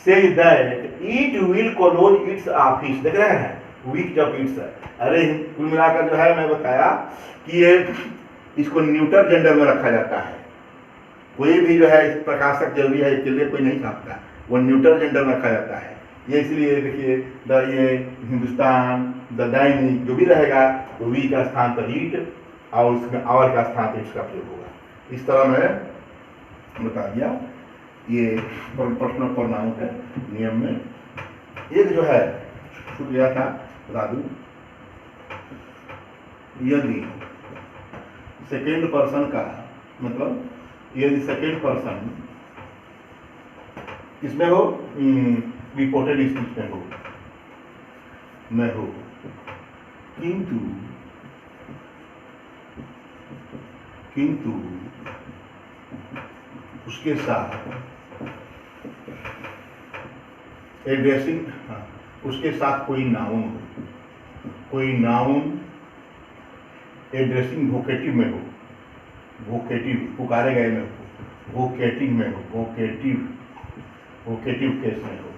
say that it will close its office. देख रहे हैं, वीक जब इट्स है, अरे कुल मिलाकर जो है मैं बताया कि ये इसको न्यूटर जेंडर में रखा जाता है। कोई भी जो है प्रकाशक जरूरी है, इसके लिए कोई नहीं छापता, वो न्यूटर जेंडर में रखा जाता है। ये इसलिए देखिए, द ये हिंदुस्तान, द दैनिक जो भी रहेगा तो वी का स्थान पर ईट और उसमें आवर का स्थान पर इसका प्रयोग होगा। इस तरह मैं बता दिया। ये पर्सनल प्रोनाउन है नियम में। एक जो है छूट गया था, बता दूं, यदि सेकेंड पर्सन का मतलब, यदि सेकेंड पर्सन इसमें हो, रिपोर्टेड स्पीच में हो, मैं हो, किंतु उसके साथ एड्रेसिंग, उसके साथ कोई नाउन हो, कोई नाउन एड्रेसिंग वोकेटिव में हो, वोकेटिव पुकारे गए में हो, वोकेटिव में हो, वोकेटिव केस में हो।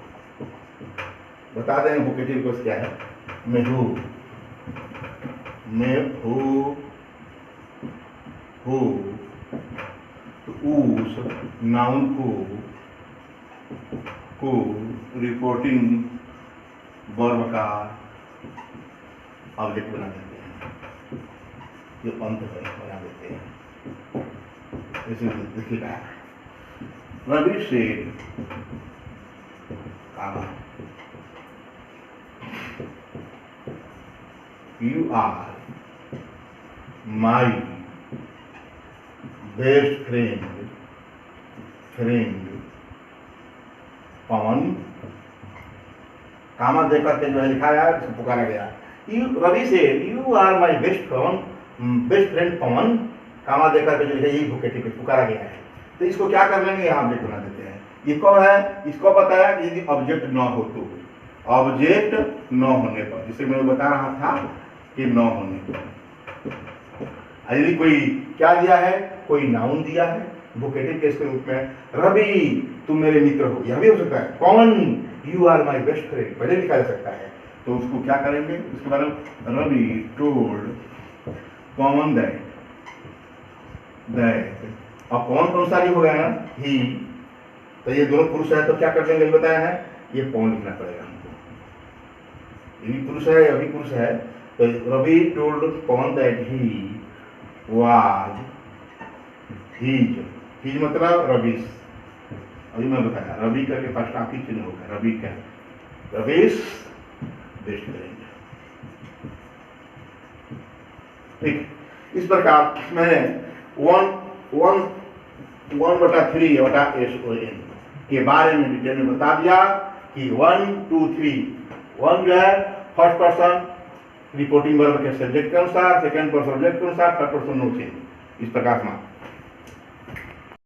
बता दें वोकेटिव केस क्या है। मैं हो, तो उस नाउन को रिपोर्टिंग वर्ब का ऑब्जेक्ट बना देते हैं, ये अंत है, बना देते हैं। जैसे देखिएगा, Ravi say you are my best friend Pavan, comma देकर के जो है लिखा गया, पुकारा गया। You, Ravi say you are my best friend Pavan, comma देकर के जो है यही वोकेटिव पुकारा गया है। तो इसको क्या कर लेंगे, यहाँ ऑब्जेक्ट बना देते हैं। ये कब है, इसको बताया कि यदि ऑब्जेक्ट न हो तो, ऑब्जेक्ट न होने पर, जिसे मैं बता रहा था कि न होने पर, यदि कोई क्या दिया है, कोई नाउन दिया है वोकेटिव केस के रूप में, रवि तुम मेरे मित्र हो, यह भी हो सकता है। Pavan you are my best friend पहले लिखा जा सकता है। तो उसको क्या करेंगे, उसके बारे में, रवि टोल्ड पवन दैट, अब पवन कौन सा हो गया ना, ही, तो ये दोनों पुरुष है, तो क्या कर देंगे, बताया है, ये पवन लिखना पड़ेगा हमको। यही पुरुष है, अभी पुरुष है, तो Ravi told Pavan that he was his मतलब रवीश, अभी मैं बताया, रवि करके फर्स्ट काफी चिन्ह होगा, रवि का रवीश बेस्ट करेंगे। ठीक, इस प्रकार मैंने 1/3/SON के बारे में डिटेल में बता दिया कि 1, 2, 3, 1 जो है फर्स्ट पर्सन रिपोर्टिंग वर्ब के सब्जेक्ट के अनुसार, सेकेंड पर्सन सब्जेक्ट के अनुसार, थर्ड पर्सन नो चेंज, इस प्रकार से